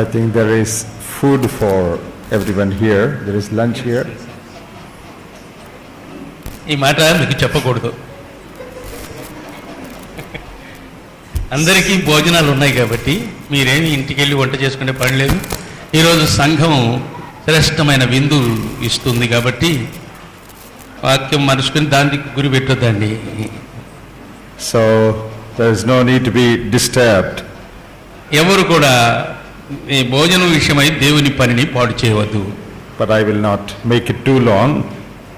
I think there is food for everyone here. There is lunch here. ఈ మాట మీకు చెప్పకూడదు. అందరికీ భోజనాలు ఉన్నాయి కాబట్టి మీరేమి ఇంటికి వెళ్ళి వంట చేసుకునే పని లేదు. ఈరోజు సంఘం శ్రేష్టమైన విందు ఇస్తుంది కాబట్టి వాక్యం మనసుకుని దానికి గురి పెట్టొద్దండి. So there is no need to be disturbed. ఎవరు కూడా ఈ భోజనం విషయమై దేవుని పనిని పాడు చేయవద్దు. But I will not make it too long.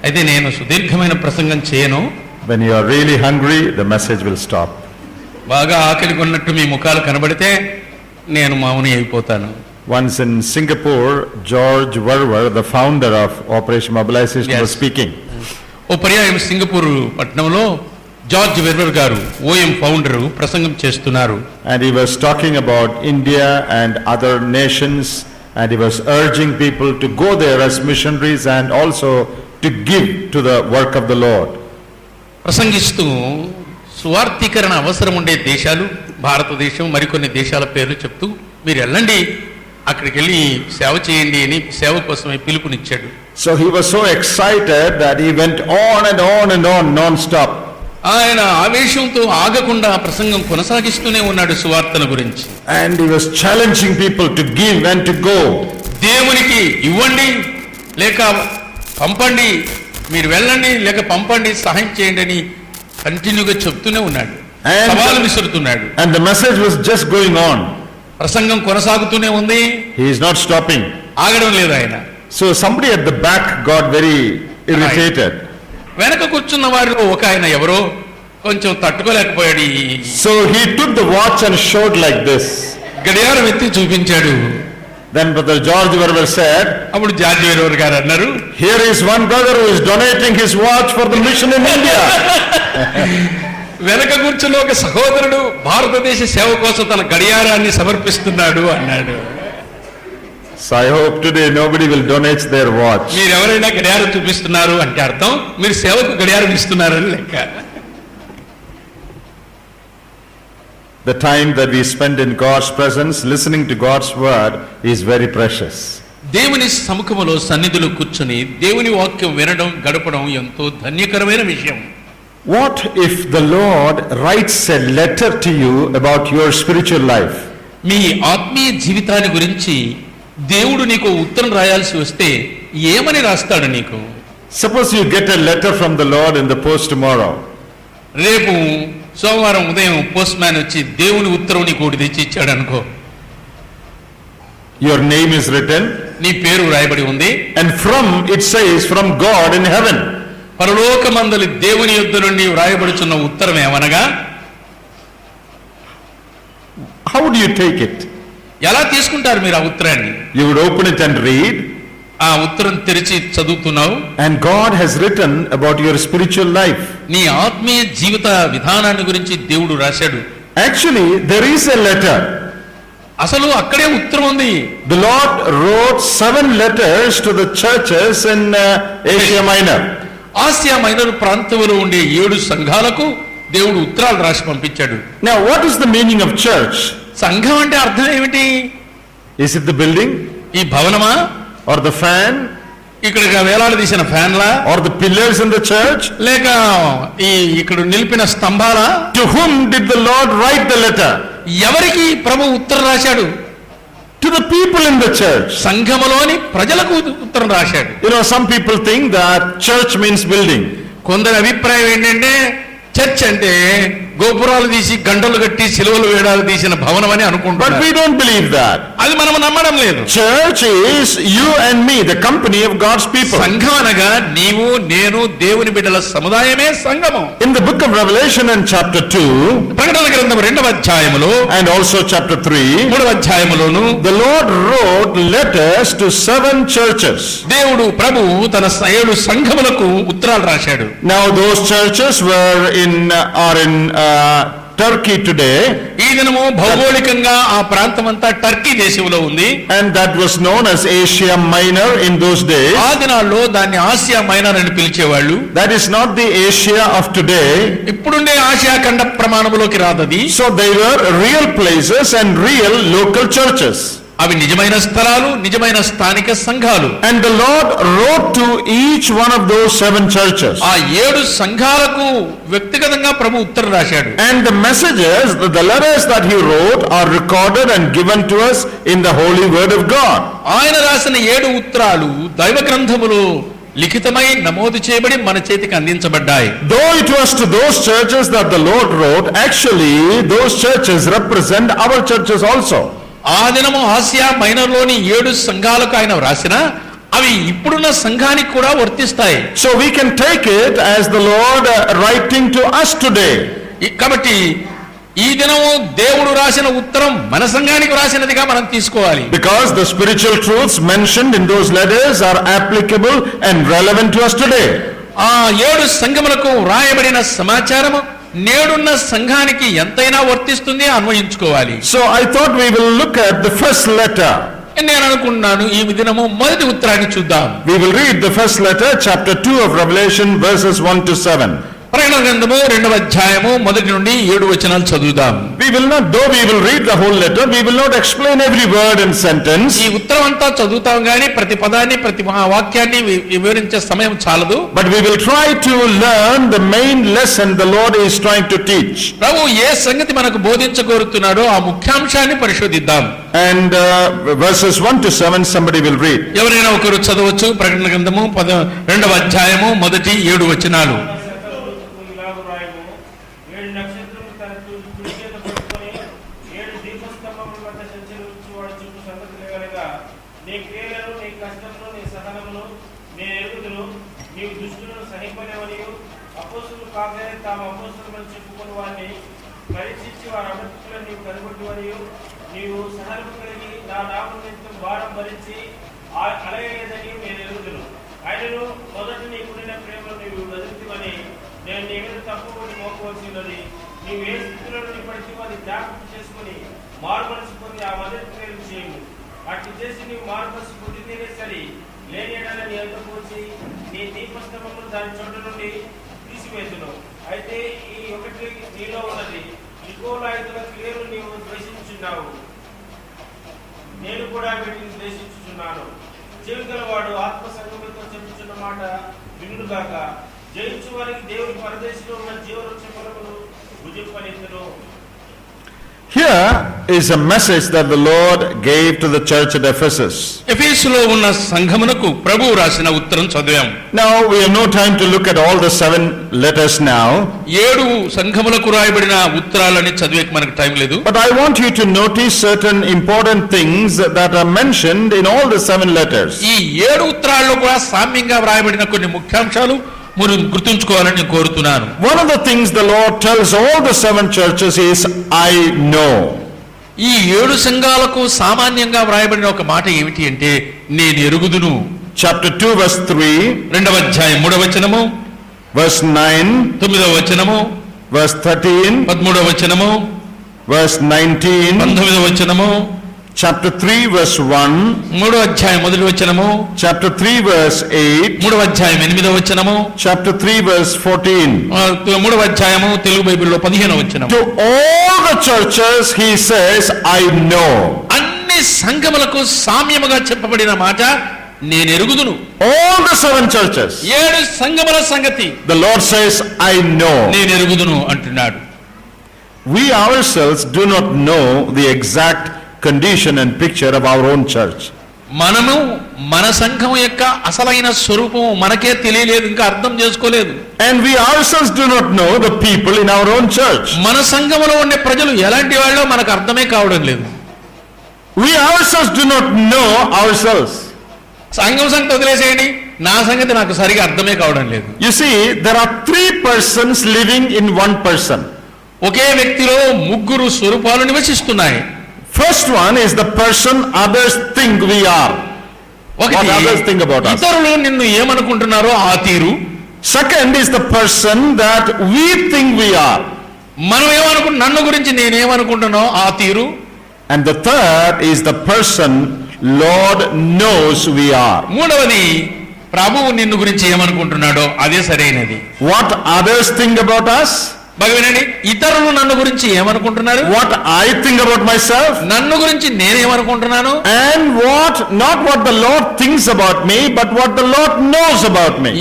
అయితే నేను సుదీర్ఘమైన ప్రసంగం చేయను. When you are really hungry, the message will stop. బాగా ఆకలి కొన్నట్టు మీ ముఖాలు కనబడితే నేను మౌని అయిపోతాను. Once in Singapore, George Verwer, the founder of Operation Mobilization, was speaking. ఓ పర్యాయం సింగపూర్ పట్టణంలో జార్జ్ వెర్వర్ గారు ఓఎం ఫౌండర్ ప్రసంగం చేస్తున్నారు. And he was talking about India and other nations, and he was urging people to go there as missionaries and also to give to the work of the Lord. ప్రసంగిస్తూ స్వార్థీకరణ అవసరం ఉండే దేశాలు, భారతదేశం, మరికొన్ని దేశాల పేర్లు చెప్తూ మీరు వెళ్ళండి, అక్కడికి వెళ్ళి సేవ చేయండి అని సేవ కోసమే పిలుపునిచ్చాడు. So he was so excited that he went on and on and on non-stop. ఆయన ఆవేశంతో ఆగకుండా ప్రసంగం కొనసాగిస్తూనే ఉన్నాడు సువార్తల గురించి. And he was challenging people to give and to go. దేవునికి ఇవ్వండి లేక పంపండి, మీరు వెళ్ళండి లేక పంపండి, సహాయం చేయండి అని కంటిన్యూగా చెప్తూనే ఉన్నాడు, సవాలు విసురుతున్నాడు. And the message was just going on. ప్రసంగం కొనసాగుతూనే ఉంది. He is not stopping. ఆగడం లేదు ఆయన. So somebody at the back got very irritated. వెనక కూర్చున్న వారిలో ఒక ఆయన ఎవరో కొంచెం తట్టుకోలేకపోయాడు. So he took the watch and showed like this. గడియారం ఎత్తి చూపించాడు. Then Brother George Verwer said, అప్పుడు జార్జ్ వెర్వర్ గారు అన్నారు, here is one brother who is donating his watch for the mission in India. వెనక కూర్చున్న ఒక సహోదరుడు భారతదేశ సేవ కోసం తన గడియారాన్ని సమర్పిస్తున్నాడు అన్నాడు. So I hope today nobody will donate their watch. మీరు ఎవరైనా గడియారం చూపిస్తున్నారు అంటే అర్థం మీరు సేవకు గడియారం ఇస్తున్నారని లెక్క. The time that we spend in God's presence listening to God's word is very precious. దేవుని సముఖములో సన్నిధిలో కూర్చొని దేవుని వాక్యం వినడం గడపడం ఎంతో ధన్యకరమైన విషయం. What if the Lord writes a letter to you about your spiritual life? మీ ఆత్మీయ జీవితాన్ని గురించి దేవుడు నీకు ఉత్తరం రాయాల్సి వస్తే ఏమని రాస్తాడు నీకు? Suppose you get a letter from the Lord in the post tomorrow. రేపు సోమవారం ఉదయం పోస్ట్ మ్యాన్ వచ్చి దేవుని ఉత్తరం నీకు ఒకటి తెచ్చి ఇచ్చాడు అనుకో. Your name is written. నీ పేరు రాయబడి ఉంది. And from it says from God in heaven. పరలోకమందలి దేవుని యొద్ద నుండి వ్రాయబడుచున్న ఉత్తరం ఏమనగా, how would you take it? ఎలా తీసుకుంటారు మీరు ఆ ఉత్తరాన్ని? You would open it and read. ఆ ఉత్తరం తెరిచి చదువుతున్నావు. And God has written about your spiritual life. నీ ఆత్మీయ జీవిత విధానాన్ని గురించి దేవుడు రాశాడు. Actually there is a letter. అసలు అక్కడే ఉత్తరం ఉంది. The Lord wrote 7 letters to the churches in Asia Minor. Asia Minor ప్రాంతంలో ఉండే 7 సంఘాలకు దేవుడు ఉత్తరాలు రాసి పంపించాడు. Now what is the meaning of church? సంఘం అంటే అర్థం ఏమిటి? Is it the building? ఈ భవనమా? Or the fan? ఇక్కడ వేలాడదీసిన ఫ్యాన్లా? Or the pillars in the church? లేక ఇక్కడ నిలిపిన స్తంభాలా? To whom did the Lord write the letter? ఎవరికి ప్రభు ఉత్తరం రాశాడు? To the people in the church. సంఘములోని ప్రజలకు ఉత్తరం రాశాడు. You know, some people think that church means building. కొందరి అభిప్రాయం ఏంటంటే చర్చ్ అంటే గోపురాలు తీసి గంటలు కట్టి సిలువలు వేడాలు తీసిన భవనం అని అనుకుంటున్నారు. But we don't believe that. అది మనం నమ్మడం లేదు. Church is you and me, the company of God's people. సంఘం అనగా నీవు నేను దేవుని బిడ్డల సముదాయమే సంఘము. In the book of Revelation and chapter 2, ప్రకటన గ్రంథం 2వ అధ్యాయములో and also chapter 3, 3వ అధ్యాయములోను the Lord wrote letters to 7 churches. దేవుడు ప్రభువు తన 7 సంఘములకు ఉత్తరాలు రాశాడు. Now those churches are in Turkey today. ఈ దినము భౌగోళికంగా ఆ ప్రాంతమంతా టర్కీ దేశంలో ఉంది. And that was known as Asia Minor in those days. ఆ దినాల్లో దాన్ని ఆసియా మైనర్ అని పిలిచేవాళ్ళు. That is not the Asia of today. ఇప్పుడుండే Asia Khanda ప్రమాణములోకి రాదది. So they were real places and real local churches. అవి నిజమైన స్థలాలు, నిజమైన స్థానిక సంఘాలు. And the Lord wrote to each one of those 7 churches. ఆ 7 సంఘాలకు వ్యక్తిగతంగా ప్రభు ఉత్తరం రాశాడు. And the messages, the letters that he wrote are recorded and given to us in the holy word of God. ఆయన రాసిన 7 ఉత్తరాలు దైవ గ్రంథములో లిఖితమై నమోదు చేయబడి మన చేతికి అందించబడ్డాయి. Though it was to those churches that the Lord wrote, actually those churches represent our churches also. ఆ దినము ఆసియా మైనర్లోని 7 సంఘాలకు ఆయన రాసిన అవి ఇప్పుడున్న సంఘానికి కూడా వర్తిస్తాయి. So we can take it as the Lord writing to us today. కాబట్టి ఈ దినము దేవుడు రాసిన ఉత్తరం మన సంఘానికి రాసినదిగా మనం తీసుకోవాలి. Because the spiritual truths mentioned in those letters are applicable and relevant to us today. ఆ 7 సంఘములకు రాయబడిన సమాచారము నేడున్న సంఘానికి ఎంతైనా వర్తిస్తుంది, అన్వయించుకోవాలి. So I thought we will look at the first letter. నేను అనుకున్నాను ఈ దినము మొదటి ఉత్తరాన్ని చూద్దాం. We will read the first letter, chapter 2 of Revelation, verses 1 to 7. ప్రకటన గ్రంథము 2వ అధ్యాయము 1 నుండి 7 వచనాలు చదువుదాం. Though we will read the whole letter, we will not explain every word and sentence. ఈ ఉత్తరం అంతా చదువుతాం గానీ ప్రతి పదాన్ని ప్రతి వాక్యాన్ని వివరించే సమయం చాలదు. But we will try to learn the main lesson the Lord is trying to teach. ప్రభు ఏ సంగతి మనకు బోధించగోరుతున్నాడో ఆ ముఖ్యాంశాన్ని పరిశోధిద్దాం. And verses 1 to 7 somebody will read. ఎవరైనా ఒకరు చదవచ్చు. ప్రకటన గ్రంథము 2వ అధ్యాయము 1-7 వచనాలు. పరీక్షించి వారి అమృతులను నీవు కనుగొట్టువరియు నీవు సహనము కలిగి నా నామం నిమిత్తం భారం భరించి అలయలేదని నేను ఎరుగుదును. ఆయనను మొదట నీకున్న ప్రేమను నీవు వదులుతివని నేను నీ మీద తప్పుకొని మోపవలసినది. నీవు ఏ స్థితిలో పడితే అది జ్ఞాపకం చేసుకుని మారుమనసు పొంది ఆ మొదటి క్రియలు చేయము. అట్టి చేసి నీవు మారుమనసు పొందితేనే సరి, లేని ఎడల నీ అంత పూచి నీ దీపస్తంభమును దాని చోట నుండి తీసివేతును. అయితే ఈ ఒకటి నీలో ఉన్నది, నికోలాయితుల క్రియలు నీవు ద్వేషించున్నావు, నేను కూడా వీటిని ద్వేషించుచున్నాను. జీవితలవాడు ఆత్మ సంగములతో చెప్పుచున్న మాట వినుగాక. జయించు వారికి దేవుని పరదేశంలో ఉన్న జీవవృక్ష ఫలమును భుజింపనెత్తును. Here is a message that the Lord gave to the church at Ephesus. ఎఫెసులో ఉన్న సంఘమునకు ప్రభువు రాసిన ఉత్తరం చదివాం. Now we have no time to look at all the 7 letters now. 7 సంఘములకు రాయబడిన ఉత్తరాలని చదివేకి మనకు టైం లేదు. But I want you to notice certain important things that are mentioned in all the 7 letters. ఈ 7 ఉత్తరాల్లో కూడా సామ్యంగా రాయబడిన కొన్ని ముఖ్యాంశాలు మీరు గుర్తుంచుకోవాలని నేను కోరుతున్నాను. One of the things the Lord tells all the 7 churches is, I know. ఈ 7 సంఘాలకు సామాన్యంగా వ్రాయబడిన ఒక మాట ఏమిటి అంటే, నేను ఎరుగుదును. Chapter 2 verse 3, 2వ అధ్యాయం 3వ వచనము, verse 9, 9వ వచనము, verse 13, 13వ వచనము, verse 19, 19వ వచనము, chapter 3 verse 1, 3వ అధ్యాయం 1వ వచనము, chapter 3 verse 8, 3వ అధ్యాయం 8వ వచనము, chapter 3 verse 14. 3వ అధ్యాయము తెలుగు బైబిల్లో 15వ వచనము. To all the churches he says, I know. అన్ని సంఘములకు సామ్యముగా చెప్పబడిన మాట నేను ఎరుగుదును. All the 7 churches. 7 సంఘముల సంగతి The Lord says, I know. నేను ఎరుగుదును అంటున్నాడు. We ourselves do not know the exact condition and picture of our own church. మనము మన సంఘం యొక్క అసలైన స్వరూపం మనకే తెలియలేదు, ఇంకా అర్థం చేసుకోలేదు. And we ourselves do not know the people in our own church. మన సంఘములో ఉండే ప్రజలు ఎలాంటి వాళ్ళో మనకు అర్థమే కావడం లేదు. We ourselves do not know ourselves. సంఘం సంగతి వదిలేసేయండి, నా సంగతి నాకు సరిగా అర్థమే కావడం లేదు. You see, there are 3 persons living in one person. ఒకే వ్యక్తిలో 3 స్వరూపాలు నివసిస్తున్నాయి. First one is the person others think we are. What others think about us. ఇతరులు నిన్ను ఏమనుకుంటున్నారో ఆ తీరు. Second is the person that we think we are. మనం నన్ను గురించి నేనేమనుకుంటున్నానో ఆ తీరు. And the third is the person Lord knows we are. మూడవది ప్రభువు నిన్ను గురించి ఏమనుకుంటున్నాడో అదే సరైనది. What others think about us, బాగా వినండి, ఇతరులు నన్ను గురించి ఏమనుకుంటున్నారు, what I think about myself, నన్ను గురించి నేనేమనుకుంటున్నాను, and not what the Lord thinks about me, but what the Lord knows about me.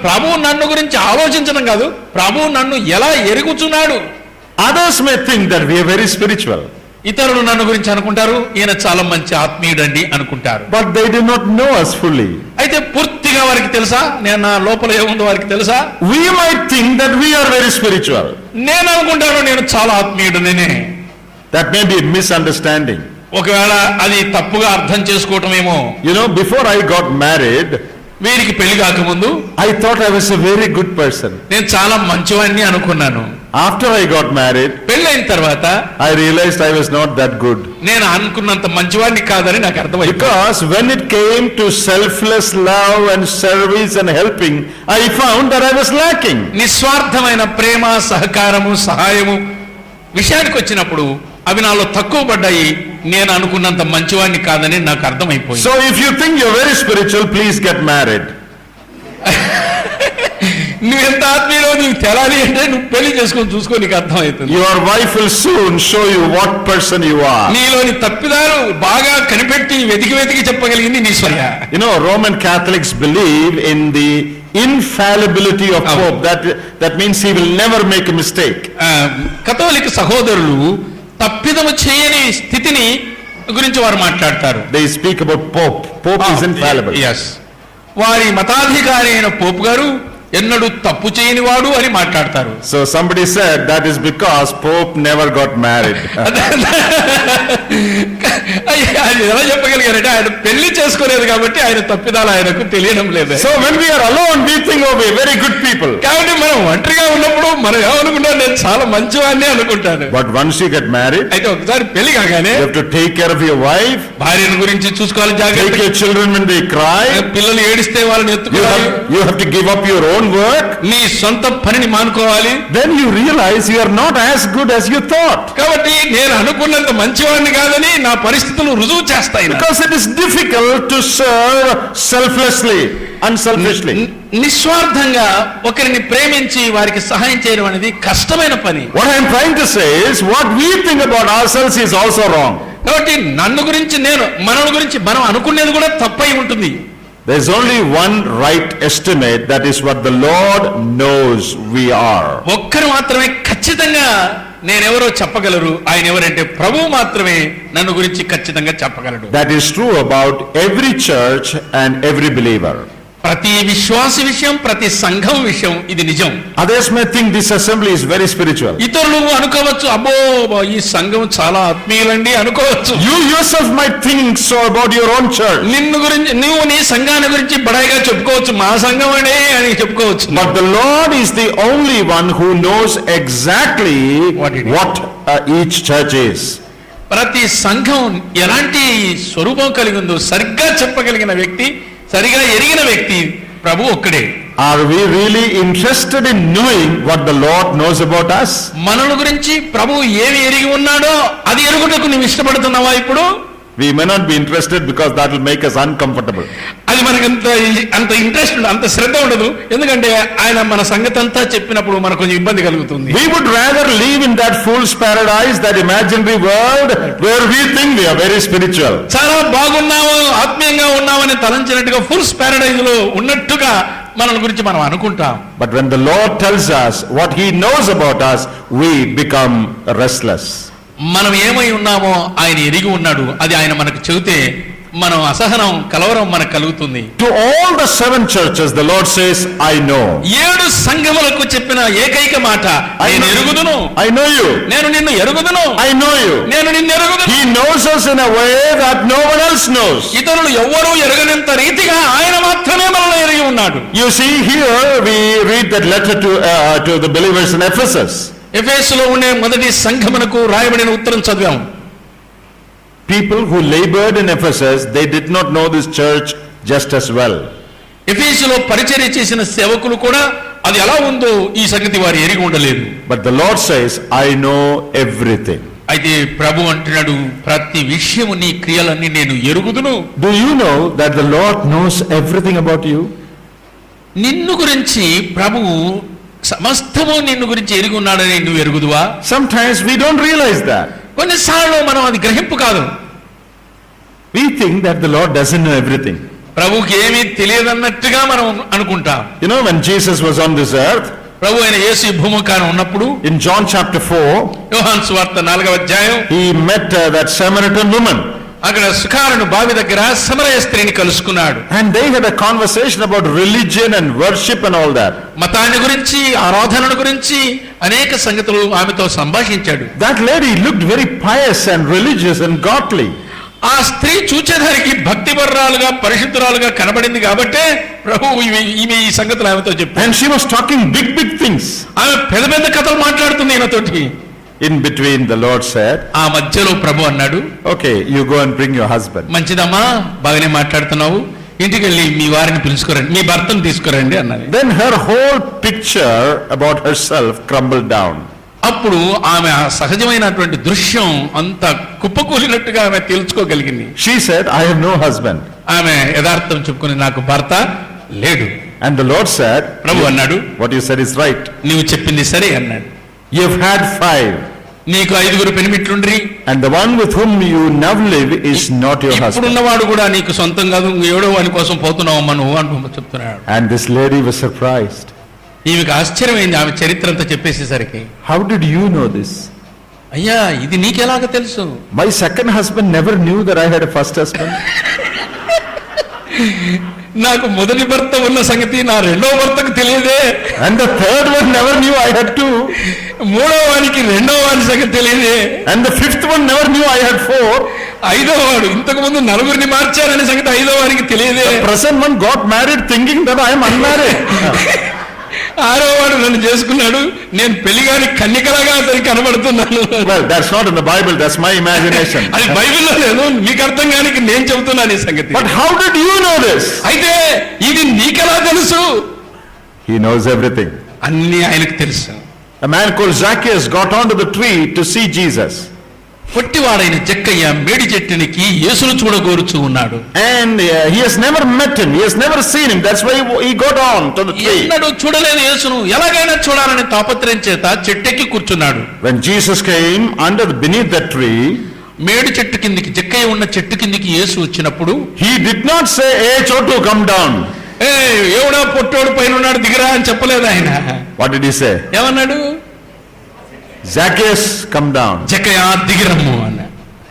ప్రభు నన్ను గురించి ఆలోచించడం కాదు, ప్రభు నన్ను ఎలా ఎరుగుచున్నాడు. Others may think that we are very spiritual, ఇతరులు నన్ను గురించి అనుకుంటారు, ఈయన చాలా మంచి ఆత్మీయుడండి అనుకుంటారు. but they do not know us fully. అయితే పూర్తిగా వారికి తెలుసా, నేను నా లోపల ఏముందో వారికి తెలుసా? We might think that we are very spiritual. నేను అనుకుంటాను నేను చాలా ఆత్మీయుడనే. That may be a misunderstanding. ఒకవేళ అది తప్పుగా అర్థం చేసుకోవటమేమో. You know, before I got married, వీరికి పెళ్లి కాకముందు I thought I was a very good person. నేను చాలా మంచివాడిని అనుకున్నాను. After I got married, పెళ్ళైన తర్వాత I realized I was not that good. నేను అనుకున్నంత మంచివాడిని కాదని నాకు అర్థమైంది. Because when it came to selfless love and service and helping, I found that I was lacking. నిస్వార్థమైన ప్రేమ, సహకారము, సహాయము విషయానికి వచ్చినప్పుడు అవి నాలో తక్కువ పడ్డాయి. నేను అనుకున్నంత మంచివాడిని కాదని నాకు అర్థమైపోయింది. So if you think you're very spiritual, please get married. నువ్వు ఎంత ఆత్మీయులో నీకు తెలాలి అంటే నువ్వు పెళ్లి చేసుకొని చూసుకో, నీకు అర్థమవుతుంది. Your wife will soon show you what person you are. నీలోని తప్పిదాలు బాగా కనిపెట్టి వెతికి చెప్పగలిగింది నీ స్వయ. You know, Roman Catholics believe in the infallibility of Pope. That means he will never make a mistake. కథోలిక సహోదరులు తప్పిదము చేయని స్థితిని గురించి వారు మాట్లాడతారు. They speak about Pope. Pope is infallible. Yes. వారి మతాధికారి అయిన పోప్ గారు ఎన్నడూ తప్పు చేయని వాడు అని మాట్లాడతారు. So somebody said that is because Pope never got married. ఆయన ఎలా చెప్పగలిగారంటే ఆయన పెళ్లి చేసుకోలేదు కాబట్టి ఆయన తప్పిదాలు ఆయనకు తెలియడం లేదు. So when we are alone, we think, oh, we are very good people. కాబట్టి మనం ఒంటరిగా ఉన్నప్పుడు మనం ఏమనుకుంటాం, నేను చాలా మంచివాడిని అనుకుంటాను. But once you get married, అయితే ఒకసారి పెళ్లి కాగానే you have to take care of your wife, భార్యను గురించి చూసుకోవాలి, take జాగ్రత్త. your children when they cry. పిల్లలు ఏడిస్తే వాళ్ళని ఎత్తుకోవాలి. You have to give up your own work. నీ సొంత పనిని మానుకోవాలి. Then you realize you are not as good as you thought. కాబట్టి నేను అనుకున్నంత మంచివాడిని కాదని నా పరిస్థితులు రుజువు చేస్తాయి. Because it is difficult to serve selflessly, unselfishly. నిస్వార్థంగా ఒకరిని ప్రేమించి వారికి సహాయం చేయడం అనేది కష్టమైన పని. What I am trying to say is, what we think about ourselves is also wrong. కాబట్టి నన్ను గురించి మన గురించి మనం అనుకునేది కూడా తప్పై ఉంటుంది. There is only one right estimate, that is what the Lord knows we are. ఒక్కరు మాత్రమే ఖచ్చితంగా నేనెవరో చెప్పగలరు. ఆయన ఎవరంటే ప్రభువు మాత్రమే నన్ను గురించి ఖచ్చితంగా చెప్పగలడు. That is true about every church and every believer. ప్రతి విశ్వాసి విషయం, ప్రతి సంఘం విషయం ఇది నిజం. Others may think this assembly is very spiritual. ఇతరులు అనుకోవచ్చు, అబ్బో ఈ సంఘం చాలా ఆత్మీయులండి అనుకోవచ్చు. You yourself might think so about your own church. నిన్ను గురించి నువ్వు నీ సంఘాన్ని గురించి బడాయిగా చెప్పుకోవచ్చు, మా సంఘం అని చెప్పుకోవచ్చు. But the Lord is the only one who knows exactly what each church is. ప్రతి సంఘం ఎలాంటి స్వరూపం కలిగి ఉందో సరిగ్గా చెప్పగలిగిన వ్యక్తి, సరిగా ఎరిగిన వ్యక్తి ప్రభు ఒక్కడే. Are we really interested in knowing what the Lord knows about us? మనల గురించి ప్రభు ఏమి ఎరిగి ఉన్నాడో అది ఎరుగుటకు నువ్వు ఇష్టపడుతున్నావా ఇప్పుడు? We may not be interested because that will make us uncomfortable. అది మనకు అంత ఇంట్రెస్ట్ ఉండదు, అంత శ్రద్ధ ఉండదు. ఎందుకంటే ఆయన మన సంగతి అంతా చెప్పినప్పుడు మనకు కొంచెం ఇబ్బంది కలుగుతుంది. We would rather live in that fool's paradise, that imaginary world where we think we are very spiritual. చాలా బాగున్నాము, ఆత్మీయంగా ఉన్నామని తలంచినట్టుగా ఫుల్స్ పారడైజ్ లో ఉన్నట్టుగా మన గురించి మనం అనుకుంటాం. But when the Lord tells us what He knows about us, we become restless. మనం ఏమై ఉన్నామో ఆయన ఎరిగి ఉన్నాడు. అది ఆయన మనకు చెబితే మనం అసహనం, కలవరం మనకు కలుగుతుంది. To all the 7 churches, the Lord says, I know. 7 సంఘములకు చెప్పిన ఏకైక మాట, నేను ఎరుగుదును. I know you. నేను నిన్ను ఎరుగుదును. I know you. నేను నిన్ను ఎరుగుదును. He knows us in a way that no one else knows. ఇతరులు ఎవ్వరూ ఎరగనంత రీతిగా ఆయన మాత్రమే మనల్ని ఎరిగి ఉన్నాడు. You see, here we read that letter to the believers in Ephesus. ఎఫెసులో ఉండే మొదటి సంఘమునకు రాయబడిన ఉత్తరం చదివాం. People who labored in Ephesus, they did not know this church just as well. ఎఫెసులో పరిచర్య చేసిన సేవకులు కూడా అది ఎలా ఉందో ఈ సంగతి వారు ఎరిగి ఉండలేదు. But the Lord says, I know everything. అయితే ప్రభు అంటున్నాడు, ప్రతి విషయము నీ క్రియలన్నీ నేను ఎరుగుదును. Do you know that the Lord knows everything about you? నిన్ను గురించి ప్రభువు సమస్తము నిన్ను గురించి ఎరిగి ఉన్నాడని నువ్వు ఎరుగుదువా? Sometimes we don't realize that. కొన్నిసార్లు మనం అది గ్రహింపు కాదు. We think that the Lord doesn't know everything. ప్రభువుకి ఏమీ తెలియదన్నట్టుగా మనం అనుకుంటాం. You know, when Jesus was on this earth, ప్రభు అయిన యేసు ఈ భూముఖాన ఉన్నప్పుడు in John chapter 4, యోహాను సువార్త 4వ అధ్యాయం he met that Samaritan woman. అక్కడ సుకారుని బావి దగ్గర సమరయ స్త్రీని కలుసుకున్నాడు. And they had a conversation about religion and worship and all that. మతాన్ని గురించి, ఆరాధనల గురించి అనేక సంగతులు ఆమెతో సంభాషించాడు. That lady looked very pious and religious and godly. ఆ స్త్రీ చూచేదానికి భక్తిపరురాలుగా, పరిశుద్ధురాలుగా కనబడింది కాబట్టే ప్రభు ఈమె ఈ సంగతులు ఆమెతో చెప్పాడు. And she was talking big things. ఆమె పెద్ద పెద్ద కథలు మాట్లాడుతుంది ఈయనతోటి. In between, the Lord said, ఆ మధ్యలో ప్రభు అన్నాడు, okay, you go and bring your husband. మంచిదమ్మా, బాగానే మాట్లాడుతున్నావు, ఇంటికి వెళ్ళి మీ వారిని పిలుచుకోరండి, మీ భర్తను తీసుకురండి అన్నది. Then her whole picture about herself crumbled down. అప్పుడు ఆమె ఆ సహజమైనటువంటి దృశ్యం అంత కుప్పకూలినట్టుగా ఆమె తెలుసుకోగలిగింది. She said, I have no husband. ఆమె యథార్థం చెప్పుకుని నాకు భర్త లేడు. And the Lord said, ప్రభు అన్నాడు, what you said is right. నీవు చెప్పింది సరే అన్నాడు. You've had 5. నీకు 5 పెనిమిట్లుండ్రి, And the one with whom you now live is not your husband. ఇప్పుడున్నవాడు కూడా నీకు సొంతం కాదు, ఏడో వాని కోసం పోతున్నావమ్మా నువ్వు అంటూ చెప్తున్నాడు. And this lady was surprised. ఈమెకు ఆశ్చర్యమైంది ఆమె చరిత్ర అంతా చెప్పేసేసరికి. How did you know this? అయ్యా, ఇది నీకెలాగ తెలుసు? My second husband never knew that I had a first husband. నాకు మొదటి భర్త ఉన్న సంగతి నా రెండో భర్తకు తెలియదే. And the third one never knew I had 2. మూడో వానికి రెండో వాని సంగతి తెలియదే. And the 5th one never knew I had 4. ఐదో వాడు ఇంతకు ముందు 4 మార్చారనే సంగతి ఐదో వానికి తెలియదే. The present one got married thinking that I am unmarried. 6వ వాడు నన్ను చేసుకున్నాడు, నేను పెళ్లిగాని కన్యకలాగా అతనికి కనబడుతున్నాను. Well, that's not in the Bible, that's my imagination. అది బైబిల్లో లేదు, మీకు అర్థం కాని నేను చెబుతున్నాను ఈ సంగతి. But how did you know this? అయితే ఇది నీకెలా తెలుసు? He knows everything. అన్ని ఆయనకు తెలుసు. A man called Zacchaeus got onto the tree to see Jesus. పొట్టివాడైన జక్కయ్య మేడి చెట్టునికి యేసును చూడగోరుచూ ఉన్నాడు. And he has never met him, he has never seen him, that's why he got on to the tree. ఎన్నడూ చూడలేని యేసును ఎలాగైనా చూడాలని తాపత్రయం చేత చెట్టెక్కి కూర్చున్నాడు. When Jesus came beneath that tree, మేడి చెట్టు కిందికి, జక్కయ్య ఉన్న చెట్టు కిందికి యేసు వచ్చినప్పుడు he did not say, hey Chotu, come down. ఎవడో పొట్టోడు పైన ఉన్నాడు దిగరా అని చెప్పలేదు ఆయన. What did he say? ఏమన్నాడు? Zacchaeus, come down. జక్కయ్య దిగిరమ్ము అన్న.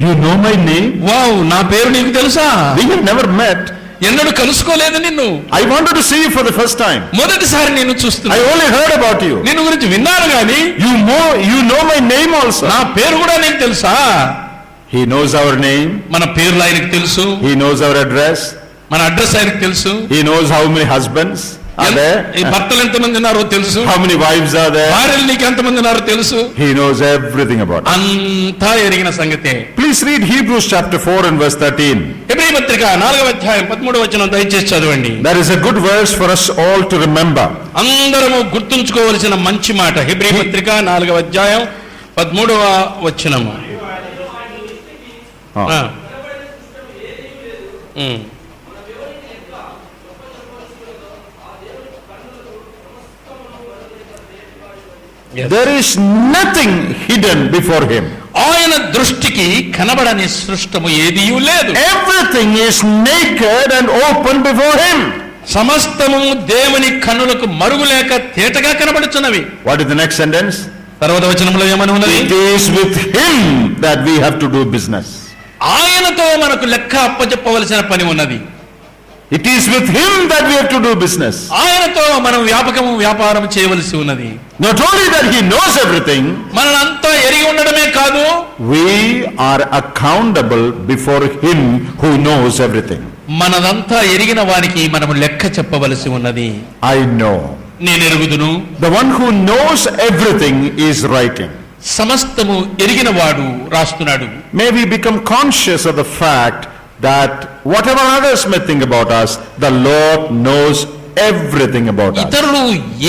You know my name? Wow, నా పేరు నీకు తెలుసా? We have never met. ఎన్నడూ కలుసుకోలేదు నిన్ను. I wanted to see you for the first time. మొదటిసారి నిన్ను చూస్తున్నా. I only heard about you. నిన్ను గురించి విన్నాను గాని You know my name also. నా పేరు కూడా నీకు తెలుసా? He knows our name. మన పేర్లు ఆయనకు తెలుసు, He knows our address. మన అడ్రస్ ఆయనకు తెలుసు, He knows how many husbands are there. ఈ భర్తలు ఎంతమంది ఉన్నారో తెలుసు, How many wives are there. భార్యలు నీకు ఎంతమంది ఉన్నారో తెలుసు. He knows everything about us. అంతా ఎరిగిన సంగతే. Please read Hebrews chapter 4 and verse 13. Hebrew పత్రిక 4వ అధ్యాయం 13వ వచనం దయచేసి చదవండి. That is a good verse for us all to remember. అందరము గుర్తుంచుకోవలసిన మంచి మాట. హెబ్రీ పత్రిక 4వ అధ్యాయం 13వ వచనము. Oh. Yes. There is nothing hidden before him. ఆయన దృష్టికి కనబడని సృష్టము ఏదియూ లేదు. Everything is naked and open before him. సమస్తము దేవుని కన్నులకు మరుగులేక తేటగా కనబడుచున్నవి. What is the next sentence? తర్వాత వచనంలో ఏమని ఉన్నది? It is with him that we have to do business. ఆయనతో మనకు లెక్క అప్పచెప్పవలసిన పని ఉన్నది. It is with him that we have to do business. ఆయనతో మనం వ్యాపారం చేయవలసి ఉన్నది. Not only that he knows everything, మనలంతా ఎరిగి ఉండడమే కాదు, we are accountable before him who knows everything. మనదంతా ఎరిగిన వానికి మనము లెక్క చెప్పవలసి ఉన్నది. I know. నేను ఎరుగుదును. The one who knows everything is writing. సమస్తము ఎరిగిన వాడు రాస్తున్నాడు. May we become conscious of the fact that whatever others may think about us, the Lord knows everything about us. ఇతరులు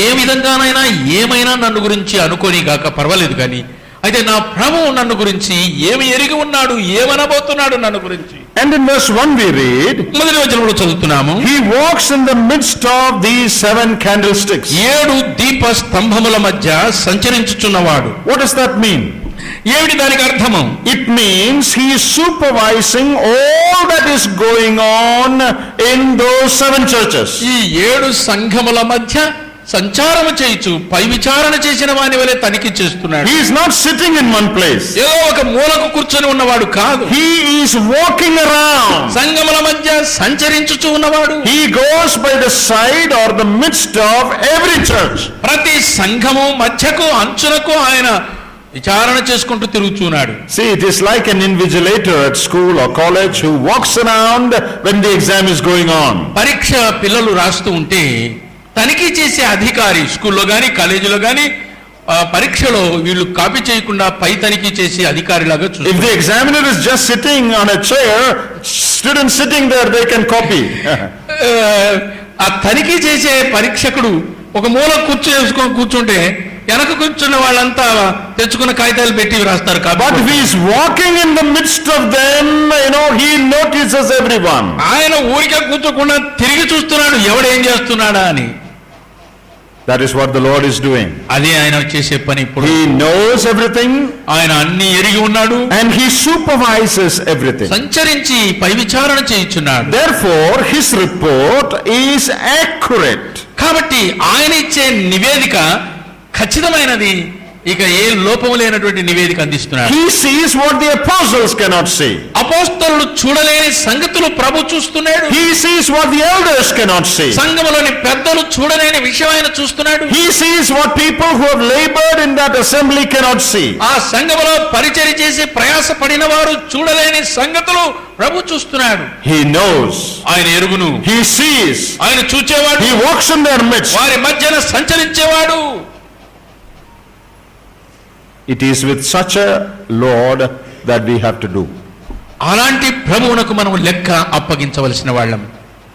ఏ విధంగానైనా ఏమైనా నన్ను గురించి అనుకోని గాక పర్వాలేదు కానీ అయితే నా ప్రభువు నన్ను గురించి ఏమి ఎరిగి ఉన్నాడు, ఏమనబోతున్నాడు నన్ను గురించి. And in verse 1 we read, మొదటి వచనంలో చదువుతున్నాము, he walks in the midst of these 7 candlesticks. 7 దీప స్తంభముల మధ్య సంచరించుచున్నవాడు. What does that mean? ఏమిటి దానికి అర్థము? It means he is supervising all that is going on in those 7 churches. ఈ 7 సంఘముల మధ్య సంచారము చేయుచు పై విచారణ చేసిన వాని వలె తనిఖీ చేస్తున్నాడు. He is not sitting in one place. ఏదో ఒక మూలకు కూర్చొని ఉన్నవాడు కాదు. He is walking around. సంఘముల మధ్య సంచరించుచు ఉన్నవాడు. He goes by the side or the midst of every church. ప్రతి సంఘము మధ్యకు అంచులకు ఆయన విచారణ చేసుకుంటూ తిరుగుతున్నాడు. See, it is like an invigilator at school or college who walks around when the exam is going on. పరీక్ష పిల్లలు రాస్తూ ఉంటే తనిఖీ చేసే అధికారి స్కూల్లో గాని కాలేజీలో గాని పరీక్షలో వీళ్ళు కాపీ చేయకుండా పై తనిఖీ చేసే అధికారిలాగా If చూస్తారు. the examiner is just sitting on a chair, students sitting there, they can copy. ఆ తనిఖీ చేసే పరీక్షకుడు ఒక మూల కూర్చుంటే వెనక కూర్చున్న వాళ్ళంతా తెచ్చుకున్న కాగితాలు పెట్టి రాస్తారు But if కాబట్టి he is walking in the midst of them, he notices everyone. ఆయన ఊరికే కూర్చోకుండా తిరిగి చూస్తున్నాడు ఎవడేం చేస్తున్నాడా అని. That is what the Lord is doing. అదే ఆయన చేసే పని. ఇప్పుడు He knows everything ఆయన అన్ని ఎరిగి ఉన్నాడు, and he supervises everything. సంచరించి పై విచారణ చేయుచున్నాడు. Therefore, his report is accurate. కాబట్టి ఆయన ఇచ్చే నివేదిక ఖచ్చితమైనది, ఇక ఏ లోపము లేనటువంటి నివేదిక అందిస్తున్నాడు. He sees what the apostles cannot see. అపోస్తలులు చూడలేని సంగతులు ప్రభు చూస్తున్నాడు. He sees what the elders cannot see. సంఘములోని పెద్దలు చూడలేని విషయం ఆయన చూస్తున్నాడు. He sees what people who have labored in that assembly cannot see. ఆ సంఘములో పరిచర్య చేసి ప్రయాస పడిన వారు చూడలేని సంగతులు ప్రభు చూస్తున్నాడు. He knows. ఆయన ఎరుగును, He sees. ఆయన చూచేవాడు, He walks in their midst. వారి మధ్యన సంచరించేవాడు. It is with such a Lord that we have to do. అలాంటి ప్రభువునకు మనం లెక్క అప్పగించవలసిన వాళ్ళం.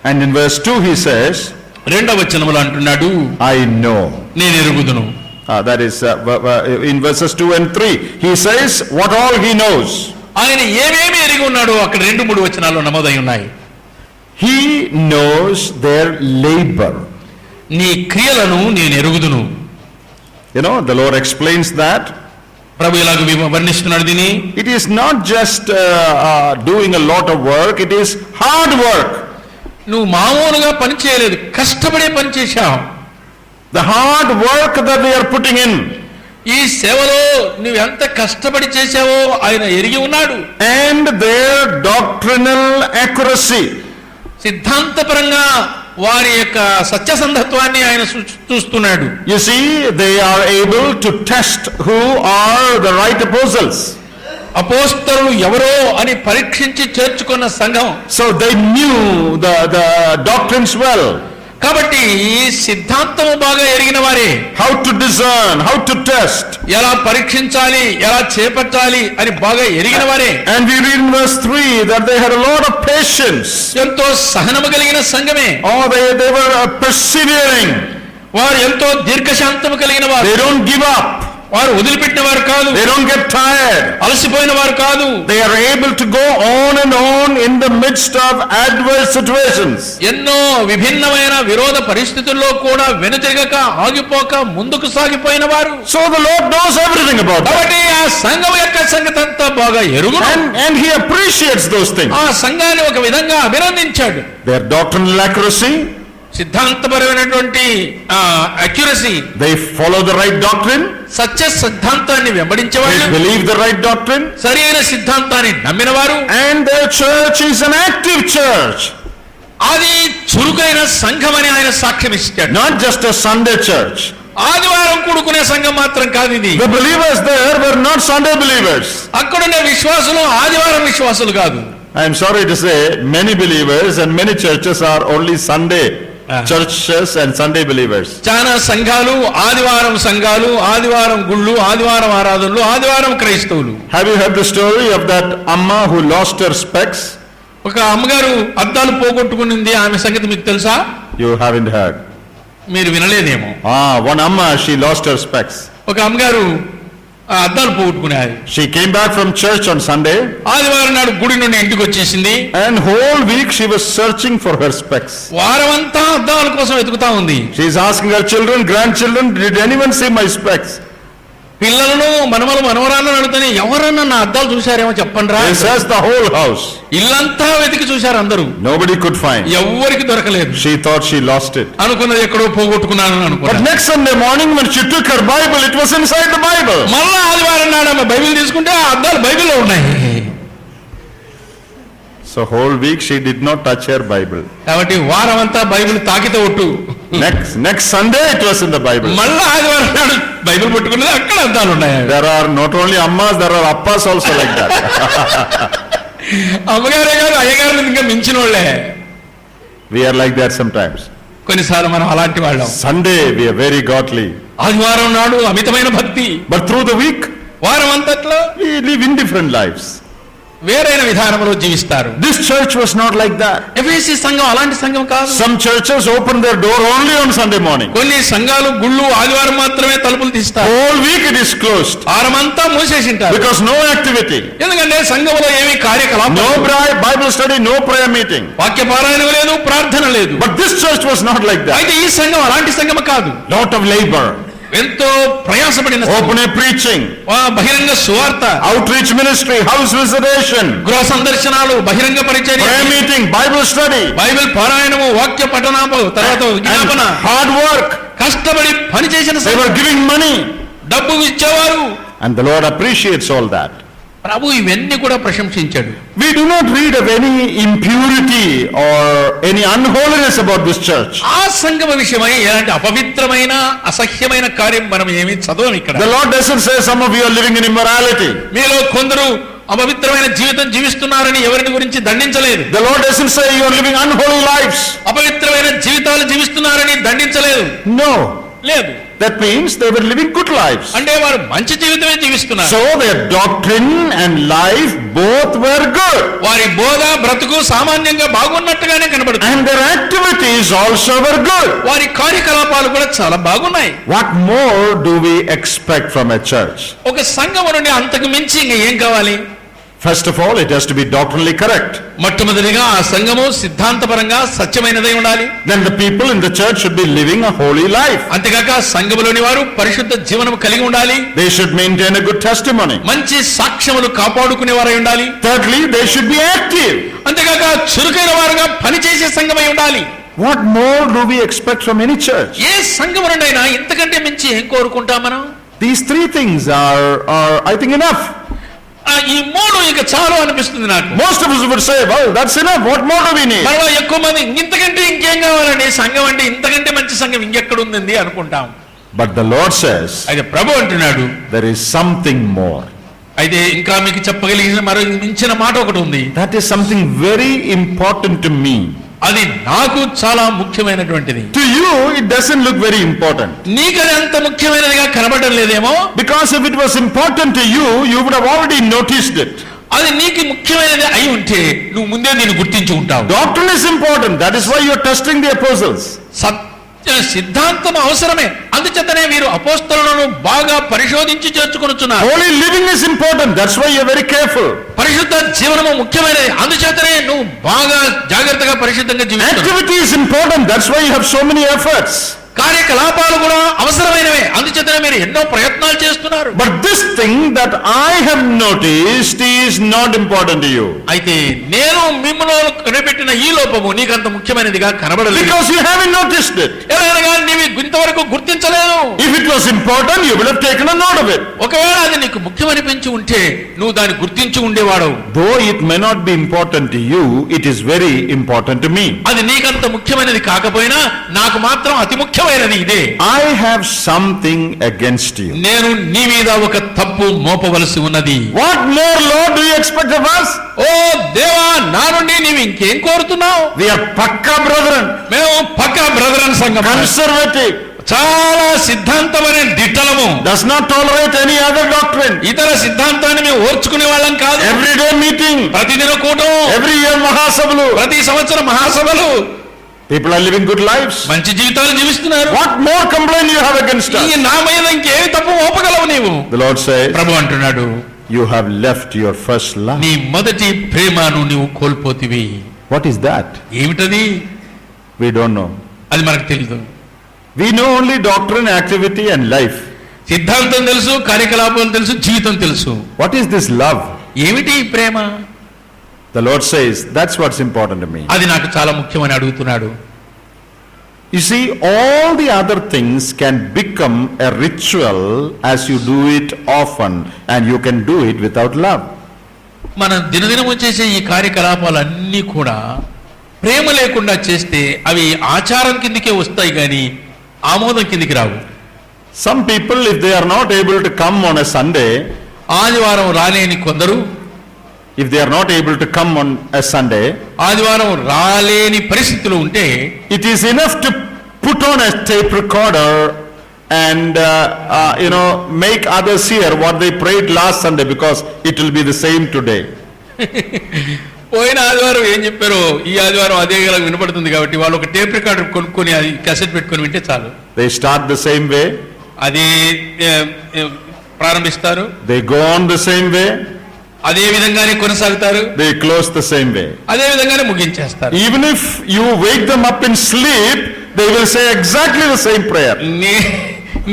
And in verse 2 he says, రెండవ వచనములో అంటున్నాడు, I know. నేను ఎరుగుదును. That is in verses 2 and 3. He says what all he knows. ఆయన ఏమేమి ఎరిగి ఉన్నాడో అక్కడ 2-3 వచనాల్లో నమోదై ఉన్నాయి. He knows their labor. నీ క్రియలను నేను ఎరుగుదును. The Lord explains that. ప్రభు ఇలాగ వర్ణిస్తున్నాడు దీన్ని. It is not just doing a lot of work, it is hard work. నువ్వు మామూలుగా పని చేయలేదు, కష్టపడే పని చేశావు. The hard work that they are putting in. ఈ సేవలో నువ్వు ఎంత కష్టపడి చేశావో ఆయన ఎరిగి ఉన్నాడు. And their doctrinal accuracy. సిద్ధాంతపరంగా వారి యొక్క సత్యసంధత్వాన్ని ఆయన చూస్తున్నాడు. You see, they are able to test who are the right apostles. అపోస్తలులు ఎవరో అని పరీక్షించి చేర్చుకున్న సంఘం. So they knew the doctrines well. కాబట్టి ఈ సిద్ధాంతము బాగా ఎరిగిన వారే. How to discern, how to test. ఎలా పరీక్షించాలి, ఎలా చేపట్టాలి అని బాగా ఎరిగిన వారే. And we read in verse 3 that they had a lot of patience. ఎంతో సహనము కలిగిన సంఘమే. They were persevering. వారు ఎంతో దీర్ఘశాంతము కలిగిన వారు. They don't give up. వారు వదిలిపెట్టిన వారు కాదు. They don't get tired. అలసిపోయిన వారు కాదు. They are able to go on and on in the midst of adverse situations. ఎన్నో విభిన్నమైన విరోధ పరిస్థితుల్లో కూడా వెనుతిరగక ఆగిపోక ముందుకు సాగిపోయిన వారు. So the Lord knows everything about that. కాబట్టి ఆ సంఘం యొక్క సంగతి అంతా బాగా ఎరుగును. And he appreciates those things. ఆ సంఘాన్ని ఒక విధంగా అభినందించాడు. Their doctrinal accuracy. సిద్ధాంతపరమైనటువంటి accuracy. They follow the right doctrine. సత్య సిద్ధాంతాన్ని వెంబడించేవారు. They believe the right doctrine. సరి అయిన సిద్ధాంతాన్ని నమ్మిన వారు. And their church is an active church. అది చురుకైన సంఘం అని ఆయన సాక్ష్యం ఇచ్చాడు. Not just a Sunday church. ఆదివారం కూడుకునే సంఘం మాత్రం కాదు ఇది. The believers there were not Sunday believers. అక్కడున్న విశ్వాసులు ఆదివారం విశ్వాసులు కాదు. I am sorry to say many believers and many churches are only Sunday churches and Sunday believers. చాలా సంఘాలు ఆదివారం సంఘాలు, ఆదివారం గుళ్ళు, ఆదివారం ఆరాధనలు, ఆదివారం క్రైస్తవులు. Have you heard the story of that Amma who lost her specs? ఒక అమ్మగారు అద్దాలు పోగొట్టుకునింది, ఆమె సంగతి మీకు తెలుసా? You haven't heard. మీరు వినలేదేమో. One Amma, she lost her specs. ఒక అమ్మగారు ఆ అద్దాలు పోగొట్టుకునేది. She came back from church on Sunday, ఆదివారం నాడు గుడి నుండి ఇంటికి వచ్చేసింది. and whole week she was searching for her specs. వారమంతా అద్దాల కోసం వెతుకుతా ఉంది. She is asking her children, grandchildren, did anyone see my specs? పిల్లలను మనవరాలను అడుగుతానే ఎవరన్నా నా అద్దాలు చూశారేమో చెప్పండి రా. They searched the whole house. ఇల్లంతా వెతికి చూశారు అందరూ. Nobody could find. ఎవ్వరికి దొరకలేదు. She thought she lost it. అనుకున్నది ఎక్కడో పోగొట్టుకున్నాను But అనుకున్నాను. next Sunday morning when she took her Bible, it was inside the Bible. మళ్ళా ఆదివారం నాడు ఆమె బైబిల్ తీసుకుంటే ఆ అద్దాలు బైబిల్లో ఉన్నాయి. So whole week she did not touch her Bible. కాబట్టి వారం అంతా బైబిల్ తాకితే ఒట్టు. Next Sunday it was in the Bible. మళ్ళా ఆదివారం నాడు బైబిల్ పట్టుకున్నది అక్కడ అద్దాలు ఉన్నాయి. There are not only ammas, there are appas also like that. అమ్మగారే కాదు అయ్యగారు ఇంకా మించిన వాళ్ళే. We are like that sometimes. కొన్నిసార్లు మనం అలాంటి వాళ్ళం. Sunday we are very godly. ఆదివారం నాడు అమితమైన భక్తి. But through the week వారం అంతట్లో we live indifferent lives. వేరైన విధానంలో జీవిస్తారు. This church was not like that. ఎఫెసీ సంఘం అలాంటి సంఘం కాదు. Some churches open their door only on Sunday morning. కొన్ని సంఘాలు గుళ్ళు ఆదివారం మాత్రమే తలుపులు తీస్తారు. Whole week it is closed. వారమంతా మూసేసింటారు. Because no activity. ఎందుకంటే సంఘంలో ఏమీ కార్యకలాపం, No Bible study, no prayer meeting. వాక్య పారాయణం లేదు, ప్రార్థన లేదు. But this church was not like that. అయితే ఈ సంఘం అలాంటి సంఘం కాదు. Lot of labor. ఎంతో ప్రయాసపడిన సంఘం. Open air preaching. బహిరంగ సువార్త, Outreach ministry, house visitation. గృహ సందర్శనాలు, బహిరంగ పరిచర్య, Prayer meeting, Bible study. Bible పారాయణము, వాక్య పఠనము, తర్వాత And విజ్ఞాపన, hard work. కష్టపడి పని చేసిన They were giving money. డబ్బు ఇచ్చేవారు. And the Lord appreciates all that. ప్రభు ఇవన్నీ కూడా ప్రశంసించాడు. We do not read of any impurity or any unholiness about this church. ఆ సంఘం విషయమై ఎలాంటి అపవిత్రమైన అసహ్యమైన కార్యం మనం ఏమీ చదవం ఇక్కడ. The Lord doesn't say some of you are living in immorality. మీలో కొందరు అపవిత్రమైన జీవితం జీవిస్తున్నారని ఎవరిని గురించి దండించలేదు. The Lord doesn't say you are living unholy lives. అపవిత్రమైన జీవితాలు జీవిస్తున్నారని దండించలేదు. No. లేదు. That means they were living good lives. అంటే వారు మంచి జీవితమే జీవిస్తున్నారు. So their doctrine and life both were good. వారి బోధ బ్రతుకు సామాన్యంగా బాగున్నట్టుగానే కనబడుతుంది. And their activities also were good. వారి కార్యకలాపాలు కూడా చాలా బాగున్నాయి. What more do we expect from a church? ఒక సంఘం నుండి అంతకు మించి ఇంకా ఏం కావాలి? First of all, it has to be doctrinally correct. మొట్టమొదటిగా ఆ సంఘము సిద్ధాంతపరంగా సత్యమైనదై ఉండాలి. Then the people in the church should be living a holy life. అంతేకాక సంఘములోని వారు పరిశుద్ధ జీవనం కలిగి ఉండాలి. They should maintain a good testimony. మంచి సాక్ష్యములు కాపాడుకునే వారై ఉండాలి. Thirdly, they should be active. అంతేకాక చురుకైన వారుగా పనిచేసే సంఘమై ఉండాలి. What more do we expect from any church? ఏ సంఘము నుండైనా ఇంతకంటే మించి ఏం కోరుకుంటాం మనం? These three things are I think enough. ఈ మూడు ఇక చాలు అనిపిస్తుంది నాకు. Most of us would say, well, that's enough. What more do we need? మనలో ఎక్కువ మంది ఇంతకంటే ఇంకేం కావాలండి, సంఘం అంటే ఇంతకంటే మంచి సంఘం ఇంకెక్కడ ఉందండి అనుకుంటాం. But the Lord says, అయితే ప్రభు అంటున్నాడు, there is something more. అయితే ఇంకా మీకు చెప్పగలిగిన మరో మించిన మాట ఒకటి ఉంది. That is something very important to me. అది నాకు చాలా ముఖ్యమైనటువంటిది. To you, it doesn't look very important. నీకు అది అంత ముఖ్యమైనదిగా కనబడడం లేదేమో. Because if it was important to you, you would have already noticed it. అది నీకు ముఖ్యమైనది అయి ఉంటే నువ్వు ముందే నేను గుర్తించి ఉంటావు. Doctrine is important. That is why you are testing the apostles. సిద్ధాంతం అవసరమే, అందుచేతనే మీరు అపోస్తలులను బాగా పరిశోధించి చేర్చుకొనుచున్నారు. Holy living is important. That's why you are very careful. పరిశుద్ధ జీవనము ముఖ్యమైనది, అందుచేతనే నువ్వు బాగా జాగ్రత్తగా పరిశుద్ధంగా జీవిస్తున్నావు. Activity is important. That's why you have so many efforts. కార్యకలాపాలు కూడా అవసరమైనవే, అందుచేతనే మీరు ఎన్నో ప్రయత్నాలు చేస్తున్నారు. But this thing that I have noticed is not important to you. అయితే నేను మిమ్మల్ని కనిపెట్టిన ఈ లోపము నీకంత ముఖ్యమైనదిగా కనబడలేదు. Because you haven't noticed it. ఎలాగనగా నీవు ఇంతవరకు గుర్తించలేదు. If it was important, you would have taken a note of it. ఒకవేళ అది నీకు ముఖ్యమనిపించి ఉంటే నువ్వు దాన్ని గుర్తించి ఉండేవాడు. Though it may not be important to you, it is very important to me. అది నీకంత ముఖ్యమైనది కాకపోయినా నాకు మాత్రం అతి ముఖ్యమైనది ఇదే. I have something against you. నేను నీ మీద ఒక తప్పు మోపవలసి ఉన్నది. What more, Lord, do you expect of us? ఓ దేవా, నా నుండి నీవు ఇంకేం కోరుతున్నావు? We are pakka brethren. మేము పక్కా బ్రదరన్ సంఘం, Conservative. చాలా సిద్ధాంతమైన దిట్టలము. Does not tolerate any other doctrine. ఇతర సిద్ధాంతాన్ని మేము ఓర్చుకునే వాళ్ళం కాదు. Everyday meeting. ప్రతిదిన కూటం, Every year Mahasabhalu. ప్రతి సంవత్సరం మహాసభలు. People are living good lives. మంచి జీవితాలు జీవిస్తున్నారు. What more complaint you have against ఈ us? నా మీద ఇంకేమి తప్పు మోపగలవు నీవు? The Lord says, ప్రభు అంటున్నాడు, you have left your first love. నీ మొదటి ప్రేమను నీవు కోల్పోతివి. What is that? ఏమిటది? We don't know. అది మనకు తెలియదు. We know only doctrine, activity and life. సిద్ధాంతం తెలుసు, కార్యకలాపాలు తెలుసు, జీవితం తెలుసు. What is this love? ఏమిటి ఈ ప్రేమ? The Lord says, that's what's important to me. అది నాకు చాలా ముఖ్యమని అడుగుతున్నాడు. You see, all the other things can become a ritual as you do it often, and you can do it without love. మన దినదినము చేసే ఈ కార్యకలాపాలన్నీ కూడా ప్రేమ లేకుండా చేస్తే అవి ఆచారం కిందకే వస్తాయి కానీ ఆమోదం కిందికి రావు. Some people, if they are not able to come on a Sunday, ఆదివారం రాలేని కొందరు, if they are not able to come on a Sunday, ఆదివారం రాలేని పరిస్థితులు ఉంటే it is enough to put on a tape recorder and make others hear what they prayed last Sunday, because it will be the same today. పోయిన ఆదివారం ఏం చెప్పారో ఈ ఆదివారం అదే వినపడుతుంది కాబట్టి వాళ్ళు ఒక టేప్ రికార్డర్ కొనుక్కొని అది కసెట్ పెట్టుకొని వింటే చాలు. They start the same way, అది ప్రారంభిస్తారు, they go on the same way, అదే విధంగానే కొనసాగుతారు, they close the same way. అదే విధంగానే ముగించేస్తారు. Even if you wake them up in sleep, they will say exactly the same prayer.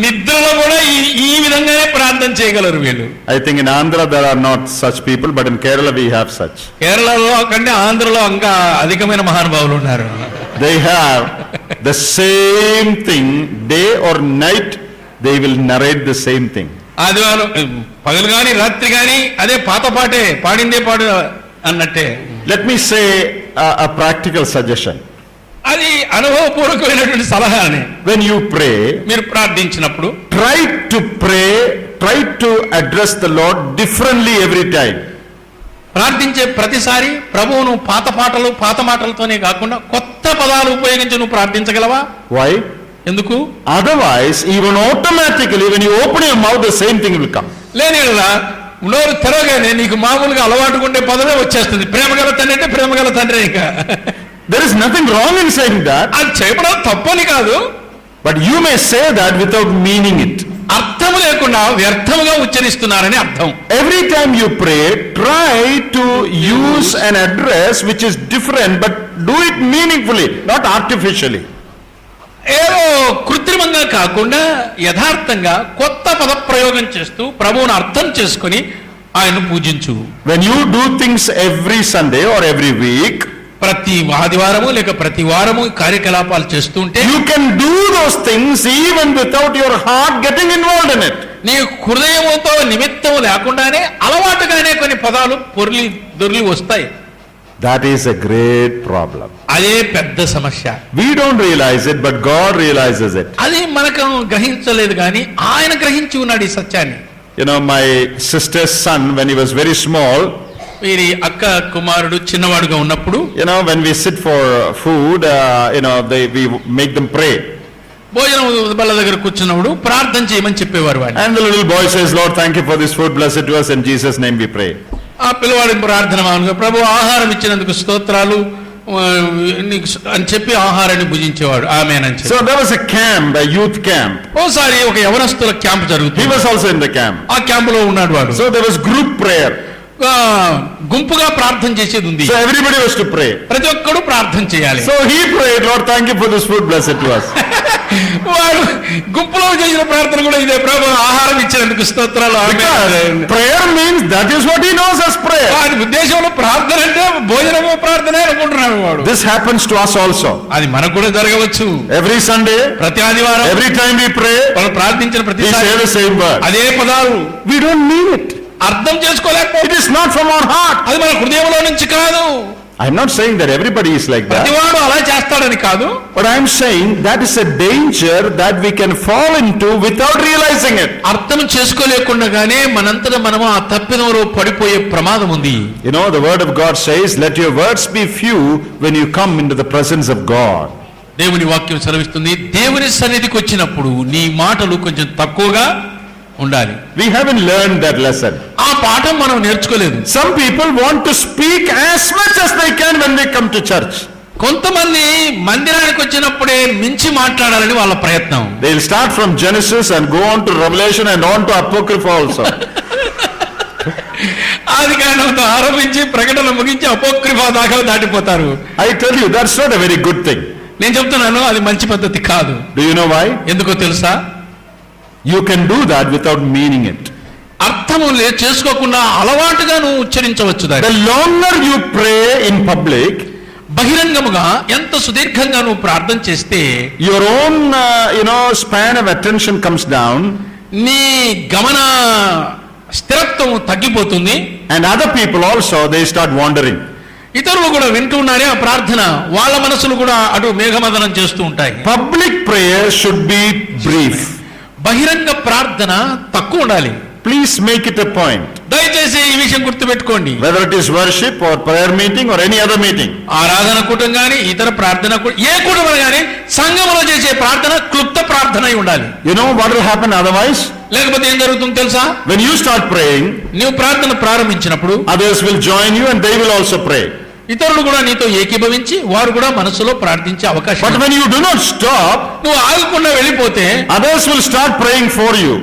నిద్రలో కూడా ఈ విధంగానే ప్రార్థన చేయగలరు వీళ్ళు. I think in Andhra there are not such people, but in Kerala we have such. కేరళలో కంటే ఆంధ్రలో ఇంకా అధికమైన మహానుభావులు ఉన్నారు. They have the same thing, day or night, they will narrate the same thing. ఆదివారం పగలు గాని రాత్రి గాని అదే పాత పాటే పాడిందే పాడు అన్నట్టే. Let me say a practical suggestion. అది అనుభవపూర్వకమైనటువంటి సలహానే. When you pray, మీరు ప్రార్థించినప్పుడు try to address the Lord differently every time. ప్రార్థించే ప్రతిసారి ప్రభువును పాత పాటలు పాత మాటలతోనే కాకుండా కొత్త పదాలు ఉపయోగించి నువ్వు ప్రార్థించగలవా? Why? ఎందుకు? Otherwise, even automatically when you open your mouth, the same thing will come. లేని కదా నోరు తెరవగానే నీకు మామూలుగా అలవాటుగా ఉండే పదమే వచ్చేస్తుంది. ప్రేమగల తండ్రి అంటే ప్రేమగల తండ్రి. ఇక There is nothing wrong in saying that. అది చేయడం తప్పని కాదు, But you may say that without meaning it. అర్థము లేకుండా వ్యర్థముగా ఉచ్చరిస్తున్నారని అర్థం. Every time you pray, try to use an address which is different, but do it meaningfully, not artificially. ఏదో కృత్రిమంగా కాకుండా యథార్థంగా కొత్త పద ప్రయోగం చేస్తూ ప్రభువును అర్థం చేసుకొని ఆయన్ను పూజించు. When you do things every Sunday or every week, ప్రతి ఆదివారము లేక ప్రతి వారము కార్యకలాపాలు చేస్తుంటే you can do those things even without your heart getting involved in it. నీ హృదయముతో నిమిత్తం లేకుండానే అలవాటుగానే కొన్ని పదాలు దొర్లి వస్తాయి. That is a great problem. అదే పెద్ద సమస్య. We don't realize it, but God realizes it. అది మనకు గ్రహించలేదు కానీ ఆయన గ్రహించి ఉన్నాడు ఈ సత్యాన్ని. My sister's son, when he was very small, వీరి అక్క కుమారుడు చిన్నవాడుగా ఉన్నప్పుడు when we sit for food, we make them pray. భోజనం బల్ల దగ్గర కూర్చున్నప్పుడు ప్రార్థన చేయమని చెప్పేవారు వాడిని. And the little boy says, Lord, thank you for this food, bless it to us, in Jesus' name we pray. ఆ పిల్లవాడి ప్రార్థన మామూలుగా ప్రభు ఆహారం ఇచ్చినందుకు స్తోత్రాలు అని చెప్పి ఆహారాన్ని భుజించేవాడు. ఆమేనని చెప్పి. So there was a camp, a youth camp. ఓసారి ఒక యవనస్తుల క్యాంప్ జరుగుతుంది. He was also in the camp. ఆ క్యాంపులో ఉన్నాడు వాడు. So there was group prayer. గుంపుగా ప్రార్థన చేసేది ఉంది. So everybody was to pray. ప్రతి ఒక్కడు ప్రార్థన చేయాలి. So he prayed, Lord, thank you for this food, bless it to us. వాడు గుంపులో చేసిన ప్రార్థన కూడా ఇదే, ప్రభు ఆహారం ఇచ్చినందుకు స్తోత్రాలు. Prayer means that is what he knows as prayer. వాడి ఉద్దేశంలో ప్రార్థన అంటే భోజనము ప్రార్థనే అనుకుంటున్నాడు వాడు. This happens to us also. అది మనకు కూడా జరగవచ్చు. Every Sunday, ప్రతి ఆదివారం, every time we pray, మనం ప్రార్థించిన we ప్రతిసారి say the same word. అదే పదాలు. We don't mean it. అర్థం చేసుకోలేకపోతే It is not from our heart. అది మన హృదయంలో నుంచి కాదు. I am not saying that everybody is like that. ప్రతివాడు అలా చేస్తాడని కాదు. But I am saying that is a danger that we can fall into without realizing it. అర్థం చేసుకోలేకుండానే మనంతట మనము ఆ తప్పిదంలో పడిపోయే ప్రమాదం ఉంది. The word of God says, let your words be few when you come into the presence of God. దేవుని వాక్యం సెలవిస్తుంది, దేవుని సన్నిధికి వచ్చినప్పుడు నీ మాటలు కొంచెం తక్కువగా ఉండాలి. We haven't learned that lesson. ఆ పాఠం మనం నేర్చుకోలేదు. Some people want to speak as much as they can when they come to church. కొంతమంది మందిరానికి వచ్చినప్పుడే మించి మాట్లాడాలని వాళ్ళ ప్రయత్నం. They'll start from Genesis and go on to Revelation and on to Apocrypha also. ఆదికాండంతో ఆరంభించి ప్రకటన ముగించి అపోక్రిఫా దాకా దాటిపోతారు. I tell you, that's not a very good thing. నేను చెప్తున్నాను, అది మంచి పద్ధతి కాదు. Do you know why? ఎందుకో తెలుసా? You can do that without meaning it. అర్థము చేసుకోకుండా అలవాటుగా నువ్వు ఉచ్చరించవచ్చు దాన్ని. The longer you pray in public, బహిరంగముగా ఎంత సుదీర్ఘంగా నువ్వు ప్రార్థన చేస్తే your own span of attention comes down, నీ గమన స్థిరత్వం తగ్గిపోతుంది. and other people also, they start wandering. ఇతరులు కూడా వింటూ ఉన్నారే ఆ ప్రార్థన, వాళ్ళ మనసులు కూడా అటు మేఘమదనం చేస్తూ ఉంటాయి. Public prayer should be brief. బహిరంగ ప్రార్థన తక్కువ ఉండాలి. Please make it a point. దయచేసి ఈ విషయం గుర్తుపెట్టుకోండి. Whether it is worship or prayer meeting or any other meeting. ఆరాధన కూటం గాని ఇతర ప్రార్థన ఏ కూటం గాని సంఘములో చేసే ప్రార్థన క్లుప్త ప్రార్థన అయి ఉండాలి. You know what will happen otherwise? లేకపోతే ఏం జరుగుతుందో తెలుసా? When you start praying, నీవు ప్రార్థన ప్రారంభించినప్పుడు others will join you and they will also pray. ఇతరులు కూడా నీతో ఏకీభవించి వారు కూడా మనసులో ప్రార్థించే అవకాశం. But when you do not stop, నువ్వు ఆగకుండా వెళ్ళిపోతే others will start praying for you.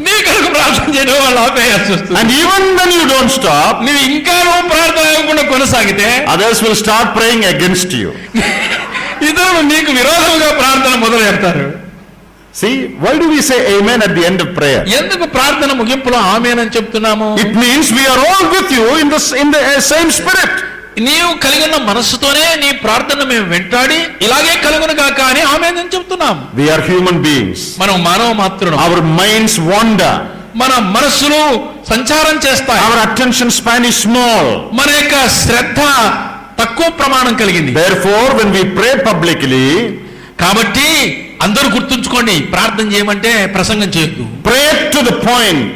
నీ కనుక ప్రార్థన చేయడం వాళ్ళు ఆపేయాల్సి వస్తుంది. And even when you don't stop, నువ్వు ఇంకా ప్రార్థన ఆగకుండా కొనసాగితే others will start praying against you. ఇతరులు నీకు విరోధంగా ప్రార్థన మొదలు పెడతారు. See, why do we say amen at the end of prayer? ఎందుకు ప్రార్థన ముగింపులో ఆమేనని చెప్తున్నాము? It means we are all with you in the same spirit. నీవు కలిగి ఉన్న మనస్సుతోనే నీ ప్రార్థన మేము వెంటాడి ఇలాగే కలుగును గాక అని ఆమేనని చెప్తున్నాం. We are human beings. మనం మానవ మాత్రులం. Our minds wander. మన మనస్సులు సంచారం చేస్తాయి. Our attention span is small. మన యొక్క శ్రద్ధ తక్కువ ప్రమాణం కలిగింది. Therefore, when we pray publicly, కాబట్టి అందరూ గుర్తుంచుకోండి, ప్రార్థన చేయమంటే ప్రసంగం చేయొద్దు. pray to the point,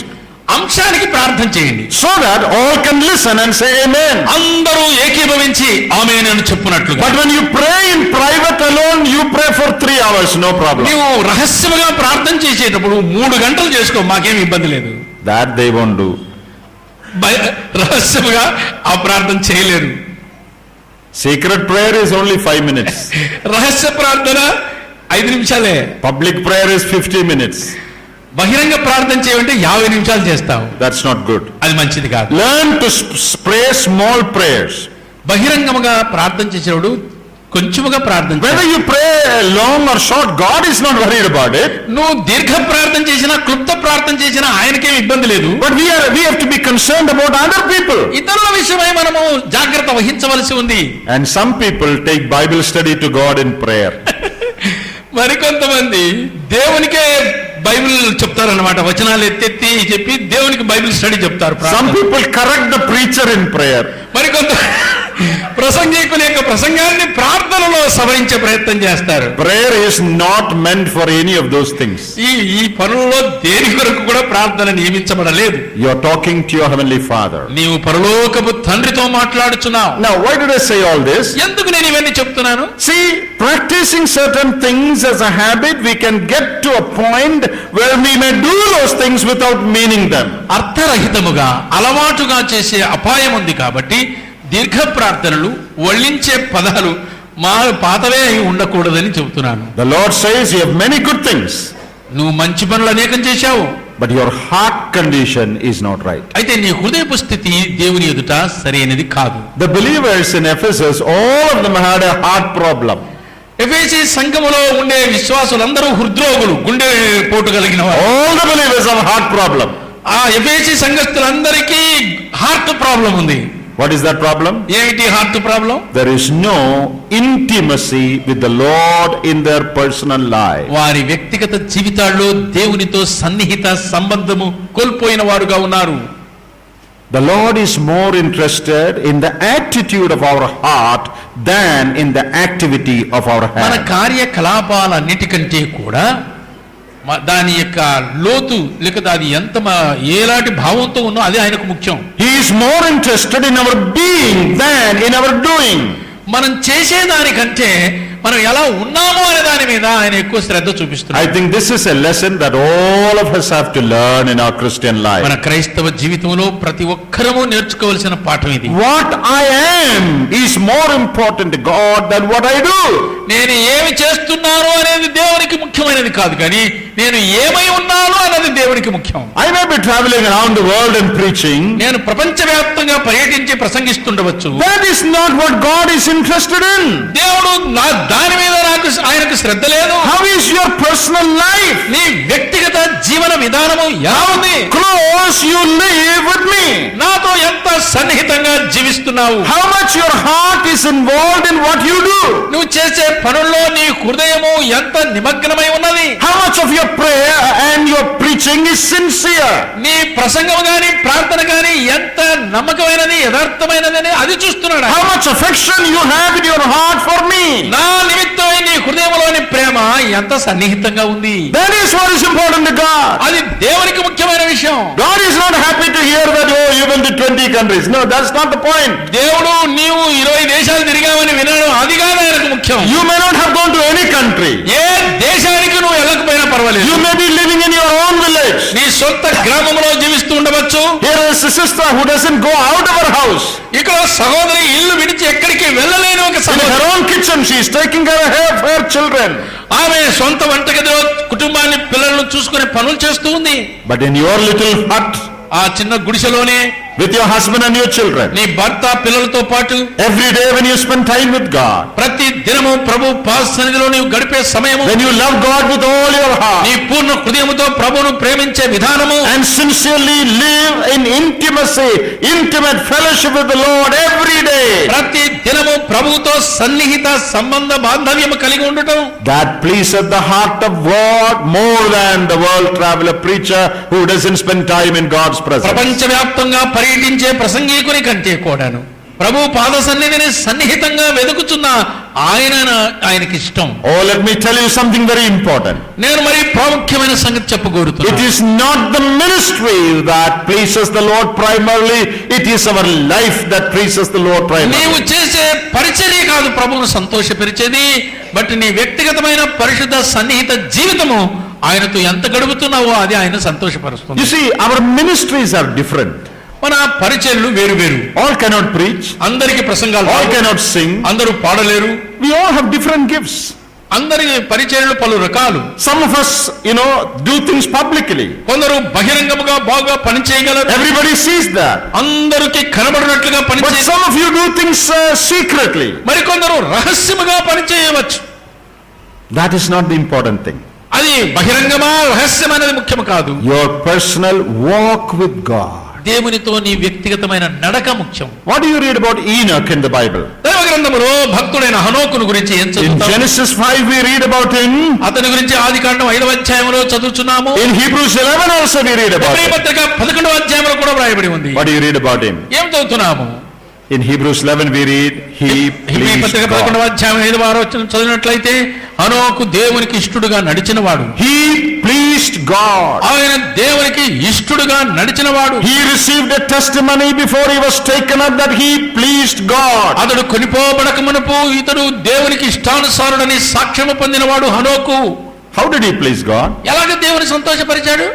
అంశానికి ప్రార్థన చేయండి. so that all can listen and say amen. అందరూ ఏకీభవించి ఆమేన్ అని చెప్పునట్లుగా. But when you pray in private alone, you pray for 3 hours, no problem. నీవు రహస్యముగా ప్రార్థన చేసేటప్పుడు 3 గంటలు చేసుకో, మాకేం ఇబ్బంది లేదు. That they won't do. రహస్యముగా ఆ ప్రార్థన చేయలేరు. Secret prayer is only 5 minutes. రహస్య ప్రార్థన 5 నిమిషాలే. Public prayer is 50 minutes. బహిరంగ ప్రార్థన చేయమంటే 50 నిమిషాలు చేస్తావు. That's not good. అది మంచిది కాదు. Learn to pray small prayers. బహిరంగముగా ప్రార్థన చేసేవాడు కొంచెముగా ప్రార్థన చేయాలి. Whether you pray long or short, God is not worried about it. నువ్వు దీర్ఘ ప్రార్థన చేసినా క్లుప్త ప్రార్థన చేసినా ఆయనకేం ఇబ్బంది లేదు. But we have to be concerned about other people. ఇతరుల విషయమై మనము జాగ్రత్త వహించవలసి ఉంది. And some people take Bible study to God in prayer. మరికొంతమంది దేవునికే బైబిల్ చెప్తారన్నమాట, వచనాలు ఎత్తెత్తి చెప్పి దేవునికి బైబిల్ స్టడీ చెప్తారు. Some people correct the preacher in prayer. మరికొంత ప్రసంగికుని యొక్క ప్రసంగాన్ని ప్రార్థనలో సవరించే ప్రయత్నం చేస్తారు. Prayer is not meant for any of those things. ఈ పనుల్లో దేని కొరకు కూడా ప్రార్థన నియమించబడలేదు. You are talking to your heavenly Father. నీవు పరలోకపు తండ్రితో మాట్లాడుచున్నావు. Now, why did I say all this? ఎందుకు నేను ఇవన్నీ చెప్తున్నాను? See, practicing certain things as a habit, we can get to a point where we may do those things without meaning them. అర్థరహితముగా అలవాటుగా చేసే అపాయం ఉంది. కాబట్టి దీర్ఘ ప్రార్థనలు, ఒళ్ళించే పదాలు పాతవే అయి ఉండకూడదని చెబుతున్నాను. The Lord says you have many good things, నువ్వు మంచి పనులు అనేకం చేశావు, but your heart condition is not right. అయితే నీ హృదయపు స్థితి దేవుని ఎదుట సరైనది కాదు. The believers in Ephesus, all of them had a heart problem. ఎఫెసీ సంఘములో ఉండే విశ్వాసులందరూ హృద్రోగులు, గుండె పోటు కలిగిన వారు. All the believers have heart problem. ఆ ఎఫెసీ సంఘస్థులందరికీ హార్ట్ ప్రాబ్లం ఉంది. What is that problem? ఏమిటి heart problem? There is no intimacy with the Lord in their personal life. వారి వ్యక్తిగత జీవితాల్లో దేవునితో సన్నిహిత సంబంధము కోల్పోయిన వారుగా ఉన్నారు. The Lord is more interested in the attitude of our heart than in the activity of our మన hand. కార్యకలాపాలన్నిటికంటే కూడా దాని యొక్క లోతు లేక అది ఎంత ఎలాంటి భావంతో ఉన్నో అదే ఆయనకు ముఖ్యం. He is more interested in our being than in our doing. మనం చేసేదానికంటే మనం ఎలా ఉన్నామో అనే దాని మీద ఆయన ఎక్కువ శ్రద్ధ I చూపిస్తున్నారు. think this is a lesson that all of us have to learn in our Christian life. మన క్రైస్తవ జీవితంలో ప్రతి ఒక్కరము నేర్చుకోవాల్సిన పాఠం ఇది. What I am is more important to God than what I do. నేను ఏమి చేస్తున్నాను అనేది దేవునికి ముఖ్యమైనది కాదు, కానీ నేను ఏమై ఉన్నాను అన్నది దేవునికి ముఖ్యం. I may be traveling around the world and preaching. నేను ప్రపంచవ్యాప్తంగా పర్యటించి ప్రసంగిస్తుండవచ్చు. That is not what God is interested in. దేవుడు దాని మీద ఆయనకు శ్రద్ధ లేదు. How is your personal life? నీ వ్యక్తిగత జీవన విధానము ఎలా ఉంది? Close you live with me. నాతో ఎంత సన్నిహితంగా జీవిస్తున్నావు? How much your heart is involved in what you do. నువ్వు చేసే పనుల్లో నీ హృదయము ఎంత నిమగ్నమై ఉన్నది? How much of your prayer and your preaching is sincere. నీ ప్రసంగం గాని ప్రార్థన గాని ఎంత నమ్మకమైనది, యథార్థమైనదని అది చూస్తున్నాడు. How much affection you have in your heart for me. నా నిమిత్తమై నీ హృదయంలోని ప్రేమ ఎంత సన్నిహితంగా ఉంది? That is what is important to God. అది దేవునికి ముఖ్యమైన విషయం. God is not happy to hear that, oh, you went to 20 countries. No, that's not the point. దేవుడు నీవు 20 దేశాలు తిరిగావని వినడం అది కాదు ఆయనకు ముఖ్యం. You may not have gone to any country. ఏ దేశానికి నువ్వు వెళ్ళకపోయినా పర్వాలేదు. You may be living in your own village. నీ సొంత గ్రామంలో జీవిస్తూ ఉండవచ్చు. Here is a sister who doesn't go out of her house. ఇక్కడ సహోదరి ఇల్లు విడిచి ఎక్కడికి వెళ్ళలేని ఒక In సహోదరి. her own kitchen, she is taking care of her children. ఆమె సొంత వంటగదిలో కుటుంబాన్ని పిల్లలను చూసుకునే పనులు చేస్తూ ఉంది. But in your little hut, ఆ చిన్న గుడిసెలోనే with your husband and your children, నీ భర్త పిల్లలతో పాటు every day when you spend time with God, ప్రతి దినము ప్రభు పాద సన్నిధిలో నీవు గడిపే సమయము, when you love God with all your heart, నీ పూర్ణ హృదయముతో ప్రభువును ప్రేమించే విధానము, and sincerely live in intimacy, intimate fellowship with the Lord every day, ప్రతి దినము ప్రభువుతో సన్నిహిత సంబంధ బాంధవ్యము కలిగి ఉండటం, that pleaseth the heart of God more than the world traveler preacher who doesn't spend time in God's presence. ప్రపంచవ్యాప్తంగా పర్యటించే ప్రసంగికుని కంటే కూడాను ప్రభు పాద సన్నిధిని సన్నిహితంగా వెతుకుతున్న ఆయనకి ఇష్టం. Oh, let me tell you something very important. నేను మరి ప్రాముఖ్యమైన సంగతి It చెప్పగోరుతున్నాను. is not the ministry that pleases the Lord primarily, it is our life that pleases the Lord primarily. నీవు చేసే పరిచర్య కాదు ప్రభువును సంతోషపరిచేది, బట్ నీ వ్యక్తిగతమైన పరిశుద్ధ సన్నిహిత జీవితము ఆయనతో ఎంత గడుపుతున్నావో అది ఆయన సంతోషపరుస్తుంది. You see, our ministries are different. మన పరిచర్యలు వేరు వేరు. All cannot preach, అందరికి ప్రసంగాలు all రావు. cannot sing. అందరూ పాడలేరు. We all have different gifts. అందరి పరిచర్యలు పలు రకాలు. Some of us, do things publicly. కొందరు బహిరంగముగా బాగా పని చేయగలరు. Everybody sees that. అందరికి కనబడినట్లుగా పని But చేయ, some of you do things secretly. మరికొందరు రహస్యముగా పని చేయవచ్చు. That is not the important thing. అది బహిరంగమా రహస్యమైనది ముఖ్యం కాదు. Your personal walk with God. దేవునితో నీ వ్యక్తిగతమైన నడక ముఖ్యం. What do you read about Enoch in the Bible? దైవ గ్రంథములో భక్తుడైన హనోకును గురించి ఏం In చదువుతాం? Genesis 5 we read about him. అతని గురించి ఆదికాండం 5వ అధ్యాయంలో చదువుచున్నాము. In Hebrews 11 also we read about ఎబ్రీ him. పత్రిక 11వ అధ్యాయంలో కూడా వ్రాయబడి ఉంది. What do you read about him? ఏం చదువుతున్నాము? In Hebrews 11 we read, he ఎబ్రీ pleased పత్రిక God. 11వ అధ్యాయం 5వ వచనం చదివినట్లయితే హనోకు దేవునికి ఇష్టడుగా నడిచినవాడు. He pleased God. ఆయన దేవునికి ఇష్టడుగా నడిచినవాడు. He received a testimony before he was taken up that he pleased God. అతడు కొనిపోబడక మునుపు ఇతడు దేవునికి ఇష్టానుసారుడని సాక్ష్యము పొందినవాడు హనోకు. How did he please God? ఎలాగ దేవుని సంతోషపరిచాడు?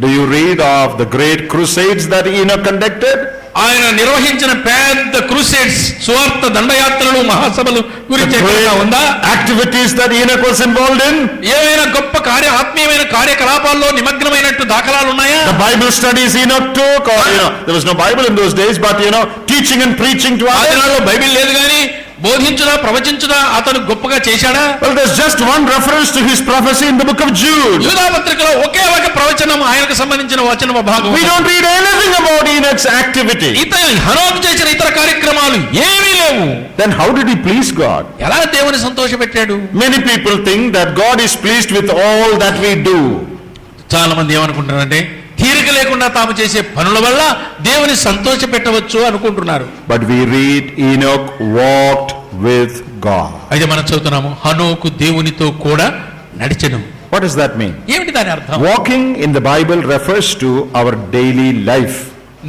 Do you read of the great crusades that Enoch conducted? ఆయన నిర్వహించిన పెద్ద క్రూసేడ్స్, సువార్త దండయాత్రలు, మహాసభలు The గురించి great ఎక్కడైనా ఉందా? activities that Enoch was involved in? ఏమైనా గొప్ప ఆత్మీయమైన కార్యకలాపాల్లో నిమగ్నమైనట్టు దాఖలాలు ఉన్నాయా? The Bible studies Enoch took, or there was no Bible in those days, but teaching and preaching to ఆ others. దినాల్లో బైబిల్ లేదు కానీ బోధించుదా ప్రవచించుదా అతను గొప్పగా చేశాడా? Well, there's just one reference to his prophecy in the book of Jude. యూదా పత్రికలో ఒకే ఒక ప్రవచనం ఆయనకు సంబంధించిన వచన భాగం. We don't read anything about Enoch's activity. ఇతను హనోకు చేసిన ఇతర కార్యక్రమాలు ఏమీ లేవు. Then how did he please God? ఎలా దేవుని సంతోషపెట్టాడు? Many people think that God is pleased with all that we do. చాలా మంది ఏమనుకుంటారంటే తీరిక లేకుండా తాము చేసే పనుల వల్ల దేవుని సంతోష పెట్టవచ్చు అనుకుంటున్నారు. But we read Enoch walked with God. అయితే మనం చదువుతున్నాము హనోకు దేవునితో కూడా నడిచెను. What does that mean? ఏమిటి దాని అర్థం? Walking in the Bible refers to our daily life.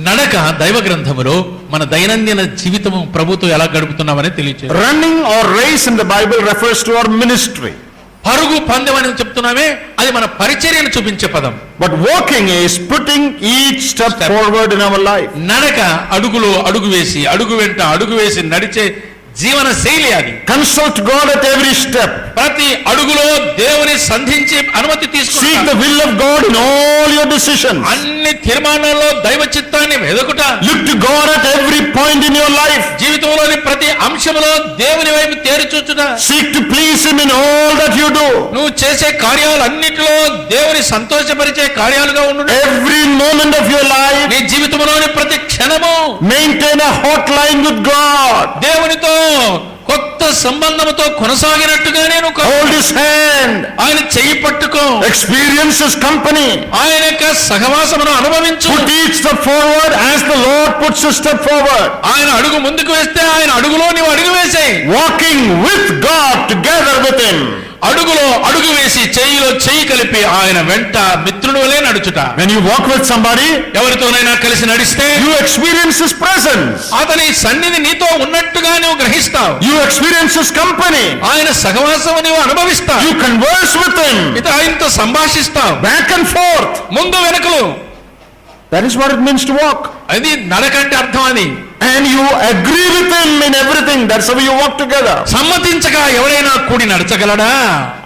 నడక దైవ గ్రంథములో మన దైనందిన జీవితం ప్రభుతో ఎలా గడుపుతున్నామని తెలియచేస్తుంది. Running or race in the Bible refers to our ministry. పరుగు పందెం అని చెప్తున్నామే, అది మన పరిచర్యను చూపించే పదం. But walking is putting each step forward in our life. నడక అడుగులో అడుగు వేసి, అడుగు వెంట అడుగు వేసి నడిచే జీవన శైలి అది. Consult God at every step. ప్రతి అడుగులో దేవుని సంధించి అనుమతి Seek తీసుకుంటా. the will of God in all your decisions. అన్ని తీర్మానాల్లో దైవ చిత్తాన్ని వెదకుట. Look to God at every point in your life. జీవితంలోని ప్రతి అంశంలో దేవుని వైపు తేరి చూచుట. Seek to please Him in all that you do. నువ్వు చేసే కార్యాలన్నిటిలో దేవుని సంతోషపరిచే కార్యాలుగా ఉండు. Every moment of your life, నీ జీవితంలోని ప్రతి క్షణము maintain a hotline with God. దేవునితో కొత్త సంబంధముతో కొనసాగినట్టుగానే నువ్వు Hold His hand. ఆయన చెయ్యి పట్టుకో. Experience His company. ఆయన యొక్క సహవాసమును అనుభవించు. Put each step forward as the Lord puts a step forward. ఆయన అడుగు ముందుకు వేస్తే ఆయన అడుగులో నీవు అడుగు వేసేయి. Walking with God together with Him. అడుగులో అడుగు వేసి చెయ్యిలో చెయ్యి కలిపి ఆయన వెంట మిత్రుడు వలె నడుచుట. When you walk with somebody, ఎవరితోనైనా కలిసి నడిస్తే you experience His presence. అతని సన్నిధి నీతో ఉన్నట్టుగా నువ్వు గ్రహిస్తావు. You experience His company. ఆయన సహవాసము నీవు అనుభవిస్తావు. You converse with Him. ఆయనతో సంభాషిస్తావు. Back and forth. ముందు వెనకలు. That is what it means to walk. అది నడకంటే అర్థం అది. And you agree with Him in everything. That's how you walk together. సమ్మతించగా ఎవరైనా కూడి నడచగలడా?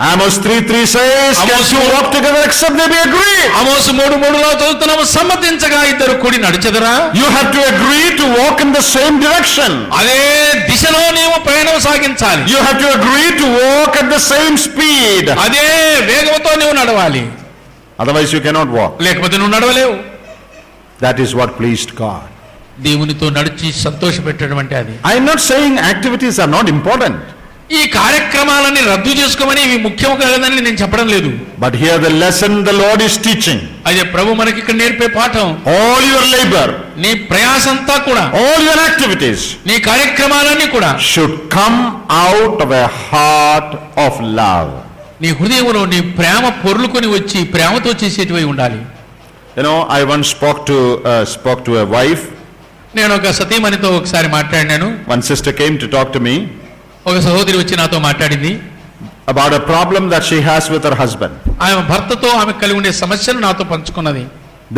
Amos 3:3 says, can you walk together except they be agreed? ఆమోసు 3:3లో చదువుతున్నాము, సమ్మతించగా ఇద్దరు కూడి నడిచెదరా? You have to agree to walk in the same direction. అదే దిశలో నీవు ప్రయాణం సాగించాలి. You have to agree to walk at the same speed. అదే వేగంతో నీవు నడవాలి. Otherwise you cannot walk. లేకపోతే నువ్వు నడవలేవు. That is what pleased God. దేవునితో నడిచి సంతోషపెట్టడం అంటే అది. I am not saying activities are not important. ఈ కార్యక్రమాలని రద్దు చేసుకోమని ఇవి ముఖ్యం కాదని నేను చెప్పడం లేదు. But here the lesson the Lord is teaching. అదే ప్రభు మనకి ఇక్కడ నేర్పే పాఠం. All your labor, నీ ప్రయాసంతా కూడా, all your activities నీ కార్యక్రమాలన్నీ కూడా should come out of a heart of love. నీ హృదయంలో నీ ప్రేమ పొర్లుకొని వచ్చి ప్రేమతో చేసేటివై ఉండాలి. You know, I once spoke to a wife. నేను ఒక సతీమణితో ఒకసారి మాట్లాడినాను. One sister came to talk to me ఒక సహోదరి వచ్చి నాతో మాట్లాడింది about a problem that she has with her husband. ఆమె భర్తతో ఆమె కలిగి ఉండే సమస్యలు నాతో పంచుకున్నది.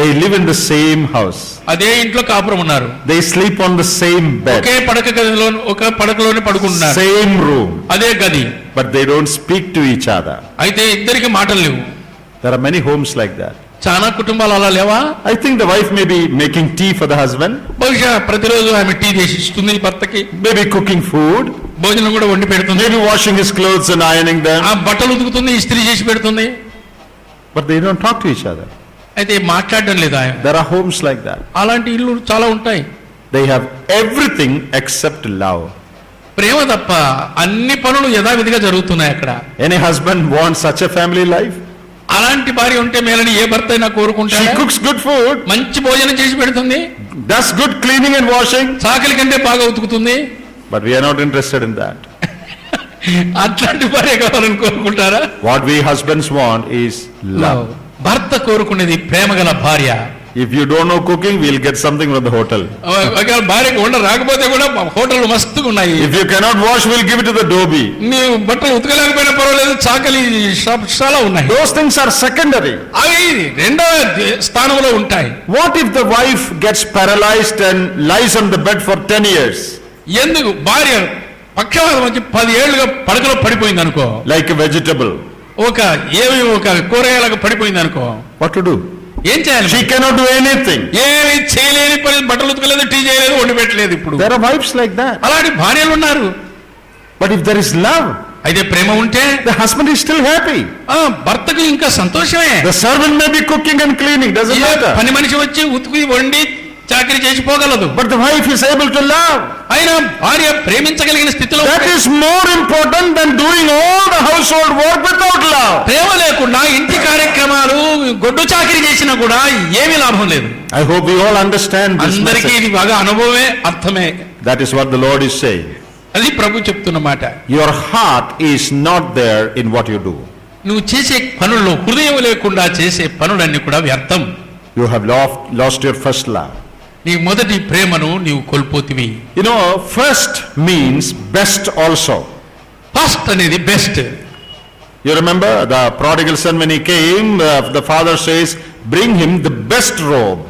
They live in the same house. అదే ఇంట్లో కాపురం ఉన్నారు. They sleep on the same bed. ఒకే పడక గదిలో ఒక పడకలోనే పడుకుంటున్నారు. Same room. అదే గది. But they don't speak to each other. అయితే ఇద్దరికి మాటలు లేవు. There are many homes like that. చాలా కుటుంబాలు అలా లేవా? I think the wife may be making tea for the husband. బహుశా ప్రతిరోజు ఆమె టీ చేసి ఇస్తుంది భర్తకి. Maybe cooking food. భోజనం కూడా వండి పెడుతుంది. Maybe washing his clothes and ironing them. ఆ బట్టలు ఉతుకుతుంది, ఇస్త్రీ చేసి పెడుతుంది. But they don't talk to each other. అయితే మాట్లాడడం లేదు ఆయన. There are homes like that. అలాంటి ఇల్లు చాలా ఉంటాయి. They have everything except love. ప్రేమ తప్ప అన్ని పనులు యథావిధిగా జరుగుతున్నాయి అక్కడ. Any husband wants such a family life? అలాంటి భార్య ఉంటే మేలని ఏ భర్త అయినా She కోరుకుంటాడు. cooks good food, మంచి భోజనం చేసి పెడుతుంది, does good cleaning and washing. చాకలి కంటే బాగా ఉతుకుతుంది. But we are not interested in that. అట్లాంటి భార్య కావాలని కోరుకుంటారా? What we husbands want is love. భర్త కోరుకునేది ప్రేమ గల భార్య. If you don't know cooking, we'll get something from the hotel. ఒకవేళ భార్యకు వంట రాకపోతే కూడా హోటల్ మస్తుగా ఉన్నాయి. If you cannot wash, we'll give it to the dhobi. నీవు బట్టలు ఉతకలేకపోయినా పర్వాలేదు, చాకలి చాలా ఉన్నాయి. Those things are secondary. అవి రెండవ స్థానంలో ఉంటాయి. What if the wife gets paralyzed and lies on the bed for 10 years? ఎందుకు భార్య పక్షవాతం వచ్చి 10 ఏళ్లుగా పడకలో పడిపోయింది అనుకో, Like a vegetable. ఒక కూరగాయలకు పడిపోయింది అనుకో, What to do? ఏం చేయాలి? She cannot do anything. ఏమి చేయలేని పని, బట్టలు ఉతకలేదు, టీ చేయలేదు, వండి పెట్టలేదు. ఇప్పుడు There are wives like that. అలాంటి భార్యలు ఉన్నారు. But if there is love, అయితే ప్రేమ ఉంటే the husband is still happy. భర్తకు ఇంకా సంతోషమే. The servant may be cooking and cleaning, doesn't matter. పని మనిషి వచ్చి ఉతికి వండి చాకరీ చేసిపోగలదు. But the wife is able to love. అయినా భార్య ప్రేమించగలిగిన స్థితిలో That is more important than doing all the household work without love. ప్రేమ లేకుండా ఇంటి కార్యక్రమాలు గొడ్డు చాకరీ చేసినా కూడా ఏమీ లాభం లేదు. I hope we all understand this అందరికీ message. ఇది బాగా అనుభవమే, అర్థమే. That is what the Lord is saying. అది ప్రభు చెప్తున్న మాట. Your heart is not there in what you do. నువ్వు చేసే పనుల్లో హృదయం లేకుండా చేసే పనులన్నీ కూడా వ్యర్థం. You have lost your first love. నీ మొదటి ప్రేమను నీవు కోల్పోతివి. You know, first means best also. First అనేది best. You remember the prodigal son when he came, the father says, bring him the best robe.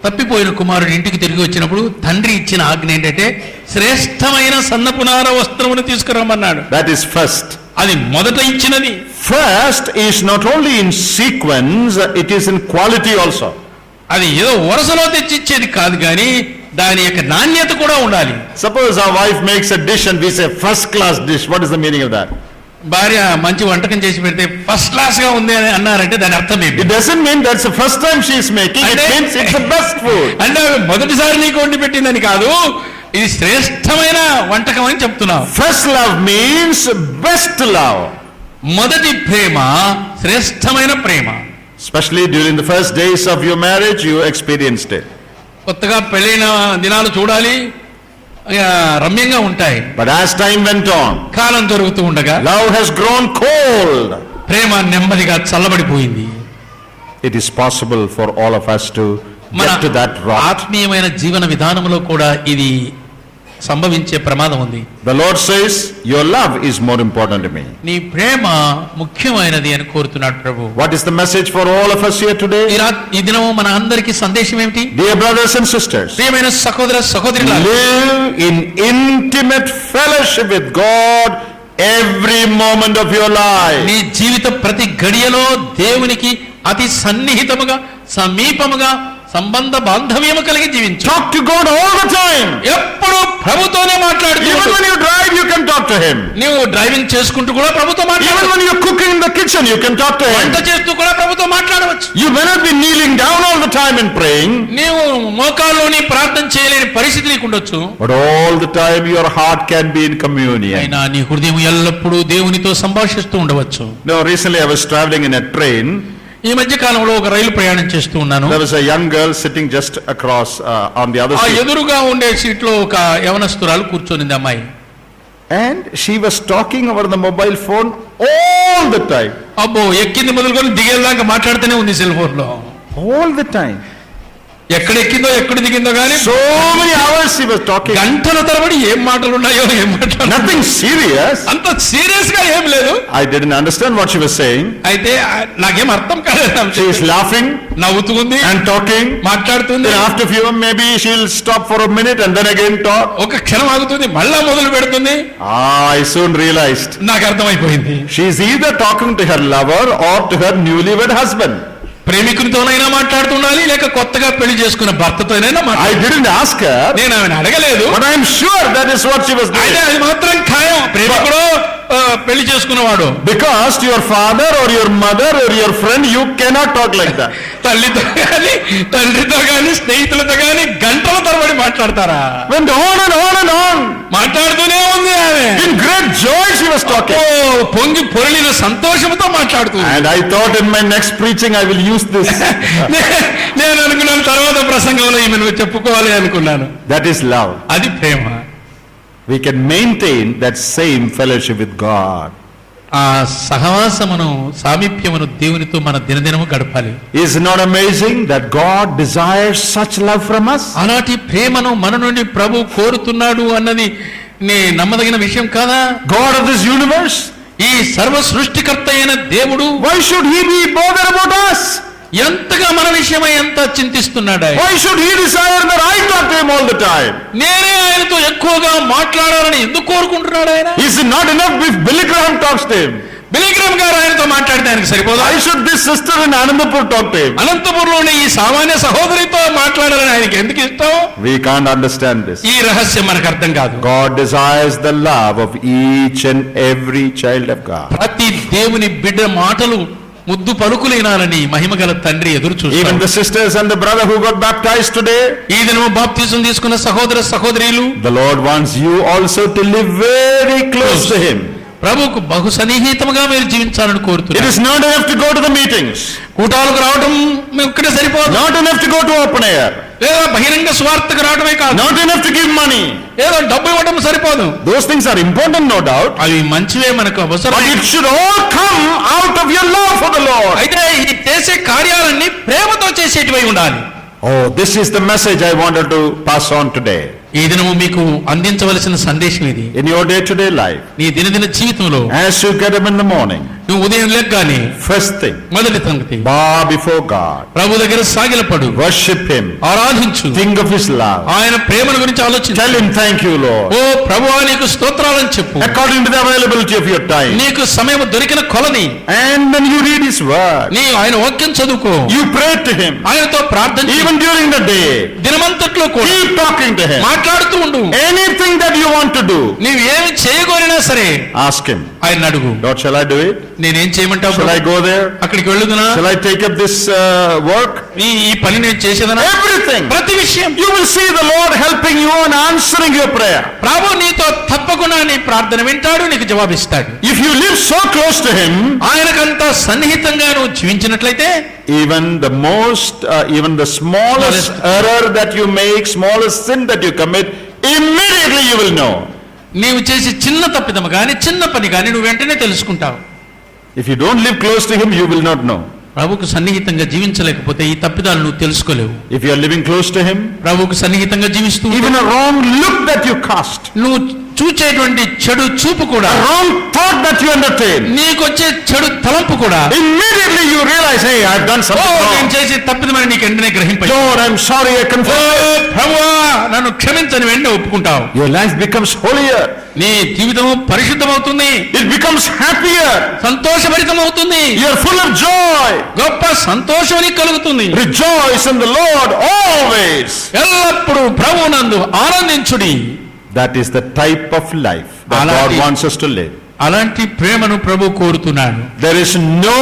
తప్పిపోయిన కుమారుడు ఇంటికి తిరిగి వచ్చినప్పుడు తండ్రి ఇచ్చిన ఆజ్ఞ ఏంటంటే శ్రేష్టమైన సన్నపునార వస్త్రమును తీసుకురమ్మన్నాడు. That is first. అది మొదట ఇచ్చినది. First is not only in sequence, it is in quality also. అది ఏదో వరుసలో తెచ్చిచ్చేది కాదు కానీ దాని యొక్క నాణ్యత కూడా ఉండాలి. Suppose our wife makes a dish and we say first class dish. What is the meaning of that? భార్య మంచి వంటకం చేసి పెడితే ఫస్ట్ క్లాస్ గా ఉంది అని అన్నారంటే దాని అర్థం ఏంటి? It doesn't mean that's the first time she is making. It means it's the best food. అంటే మొదటిసారి నీకు వండి పెట్టిందని కాదు, ఇది శ్రేష్టమైన వంటకం అని చెప్తున్నావు. First love means best love. మొదటి ప్రేమ శ్రేష్టమైన ప్రేమ. Especially during the first days of your marriage, you experienced it. కొత్తగా పెళ్ళైన దినాలు చూడాలి, రమ్యంగా ఉంటాయి. But as time went on, కాలం జరుగుతూ ఉండగా love has grown cold. ప్రేమ నెమ్మదిగా చల్లబడిపోయింది. It is possible for all of us to మన get to that rock. ఆత్మీయమైన జీవన విధానంలో కూడా ఇది సంభవించే ప్రమాదం ఉంది. The Lord says, your love is more important to me. నీ ప్రేమ ముఖ్యమైనది అని కోరుతున్నాడు ప్రభు. What is the message for all of us here today? ఈ దినము మన అందరికీ సందేశం ఏమిటి? Dear brothers and sisters, ప్రియమైన సహోదర సహోదరులారా, live in intimate fellowship with God every moment of your life. నీ జీవిత ప్రతి గడియలో దేవునికి అతి సన్నిహితముగా సమీపముగా సంబంధ బాంధవ్యము కలిగి జీవించు. Talk to God all the time. ఎప్పుడు ప్రభుతోనే మాట్లాడుతూ. Even when you drive, you can talk to Him. నీవు డ్రైవింగ్ చేసుకుంటూ కూడా ప్రభుతో Even మాట్లాడవచ్చు. when you're cooking in the kitchen, you can talk to Him. వంట చేస్తూ కూడా ప్రభుతో మాట్లాడవచ్చు. You may not be kneeling down all the time and praying, నీవు మోకాల్లోని ప్రార్థన చేయలేని పరిస్థితి నీకు ఉండొచ్చు. but all the time your heart can be in communion. అయినా నీ హృదయం ఎల్లప్పుడూ దేవునితో సంభాషిస్తూ ఉండవచ్చు. No, recently I was traveling in a train. ఈ మధ్య కాలంలో ఒక రైలు ప్రయాణం చేస్తూ ఉన్నాను. There was a young girl sitting just across on the other ఆ seat. ఎదురుగా ఉండే సీట్లో ఒక యవనస్తురాలు కూర్చొనింది అమ్మాయి. And she was talking over the mobile phone all the time. అబ్బో, ఎక్కింది మొదలుకొని దిగేదాకా మాట్లాడుతూనే ఉంది సెల్ ఫోన్ లో. All the time. ఎక్కడ ఎక్కిందో ఎక్కడ దిగిందో కానీ So many hours she was talking. గంటల తరబడి ఏం మాటలు ఉన్నాయో ఏం మాటలు. Nothing serious. అంత సీరియస్ గా ఏం లేదు. I didn't understand what she was saying. అయితే నాకేం అర్థం కాలేదు. She is laughing నవ్వుతూ ఉంది and talking. మాట్లాడుతుంది. Then after few maybe she'll stop for a minute and then again talk. ఒక క్షణం ఆగుతుంది, మళ్ళా మొదలు పెడుతుంది. I soon realized నాకు అర్థమైపోయింది. she is either talking to her lover or to her newlywed husband. ప్రేమికునితోనైనా మాట్లాడుతుండాలి, లేక కొత్తగా పెళ్లి చేసుకున్న భర్తతోనైనా I మాట్లాడాలి. didn't ask her, నేను ఆమెను అడగలేదు, but I am sure that is what she was అయితే doing. అది మాత్రం ఖాయం. ప్రేమికుడు పెళ్లి చేసుకున్నవాడు. Because to your father or your mother or your friend, you cannot talk like that. తల్లితో గాని తండ్రితో గాని స్నేహితులతో గాని గంటల తరబడి మాట్లాడతారా? Went on and on and on. మాట్లాడుతూనే ఉంది ఆమె. In great joy she was talking. పొంగి పొరలిన సంతోషంతో మాట్లాడుతుంది. And I thought in my next preaching I will use this. నేను అనుకున్నాను తర్వాత ప్రసంగంలో ఈమెను చెప్పుకోవాలి అనుకున్నాను. That is love. అది ప్రేమ. We can maintain that same fellowship with God. ఆ సహవాసమును సామీప్యమును దేవునితో మన దినదినము గడపాలి. Is it not amazing that God desires such love from us? అలాంటి ప్రేమను మన నుండి ప్రభు కోరుతున్నాడు అన్నది నమ్మదగిన విషయం కాదా? God of this universe, ఈ సర్వ సృష్టికర్త అయిన దేవుడు why should He be bothered about us? ఎంతగా మన విషయమై ఎంత చింతిస్తున్నాడు. Why should He desire that I talk to Him all the time? నేనే ఆయనతో ఎక్కువగా మాట్లాడాలని ఎందుకు కోరుకుంటున్నాడు ఆయన? Is it not enough if Billy Graham talks to Him? Billy Graham గారు ఆయనతో మాట్లాడితే ఆయనకు సరిపోదా? Why should this sister in Anandapur talk to Him? అనంతపురంలోని ఈ సామాన్య సహోదరితో మాట్లాడాలని ఆయనకి ఎందుకు ఇష్టం? We can't understand this. ఈ రహస్యం మనకు అర్థం కాదు. God desires the love of each and every child of God. ప్రతి దేవుని బిడ్డ మాటలు ముద్దు పలుకులేనాలని మహిమగల తండ్రి ఎదురు Even చూస్తాడు. the sisters and the brother who got baptized today, ఈ దినము బాప్తిజం తీసుకున్న సహోదర సహోదరీలు, the Lord wants you also to live very close to Him. ప్రభువుకు బహు సన్నిహితముగా మీరు జీవించాలని It కోరుతున్నారు. is not enough to go to the meetings, కూటాలకు రావడం ఒక్కటే సరిపోదు. not enough to go to open air, లేదా బహిరంగ స్వార్థకు రావడమే కాదు, not enough to give money. ఏదో డబ్బు ఇవ్వడం సరిపోదు. Those things are important, no doubt, అవి మంచివే, మనకు అవసరం. but it should all come out of your love for the Lord. అయితే ఈ చేసే కార్యాలన్నీ ప్రేమతో చేసేటివై ఉండాలి. Oh, this is the message I wanted to pass on today. ఈ దినము మీకు అందించవలసిన సందేశం ఇది. In your day-to-day life, నీ దినదిన జీవితంలో as you get up in the morning, నువ్వు ఉదయం లేగ్గానే first thing, మొదటి సంగతి bow before God, ప్రభు దగ్గర సాగిలపడు, worship Him, ఆరాధించు, think of His love, ఆయన ప్రేమను గురించి ఆలోచించు. tell Him thank you, Lord, ఓ ప్రభువా నీకు స్తోత్రాలని చెప్పు, according to the availability of your time. నీకు సమయం దొరికిన కొలని And then you read His word, నీ ఆయన వాక్యం చదువుకో, you pray to Him, ఆయనతో ప్రార్థన చేయి. even during the day, దినమంతట్లో కూడా keep talking to Him. మాట్లాడుతూ ఉండు. Anything that you want to do, నీవు ఏమి చేయగోరినా సరే ask Him. ఆయన అడుగు. Lord, shall I do it? నేనేం చేయమంటావు? Shall I go there? అక్కడికి వెళ్ళుదునా? Shall I take up this work? ఈ పని నేను చేసేదనా? Everything. ప్రతి విషయం You will see the Lord helping you and answering your prayer. ప్రభు నీతో తప్పకుండా నీ ప్రార్థన వింటాడు, నీకు జవాబిస్తాడు. If you live so close to Him, ఆయనకంత సన్నిహితంగా నువ్వు జీవించినట్లయితే even the smallest error that you make, smallest sin that you commit, immediately you will know. నీవు చేసే చిన్న తప్పిదము కానీ చిన్న పని కానీ నువ్వు వెంటనే తెలుసుకుంటావు. If you don't live close to Him, you will not know. ప్రభుకు సన్నిహితంగా జీవించలేకపోతే ఈ తప్పిదాలు నువ్వు తెలుసుకోలేవు. If you are living close to Him, ప్రభుకు సన్నిహితంగా జీవిస్తూ even a wrong look that you cast, నువ్వు చూచేటువంటి చెడు చూపు కూడా, a wrong thought that you entertain, నీకొచ్చే చెడు తలంపు కూడా, immediately you realize, hey, I've done something నేను wrong. చేసే తప్పిదమని నీకు వెంటనే గ్రహింప. Lord, I'm sorry, I confess. ప్రభువా నన్ను క్షమించని వెంటనే ఒప్పుకుంటావు. Your life becomes holier. నీ జీవితం పరిశుద్ధమవుతుంది, It becomes happier. సంతోషభరితమవుతుంది, You are full of joy. గొప్ప సంతోషం నీకు కలుగుతుంది. Rejoice in the Lord always. ఎల్లప్పుడూ ప్రభువునందు ఆనందించుడి. That is the type of life that God అలాంటి- wants us to live. అలాంటి ప్రేమను ప్రభు కోరుతున్నాడు. There is no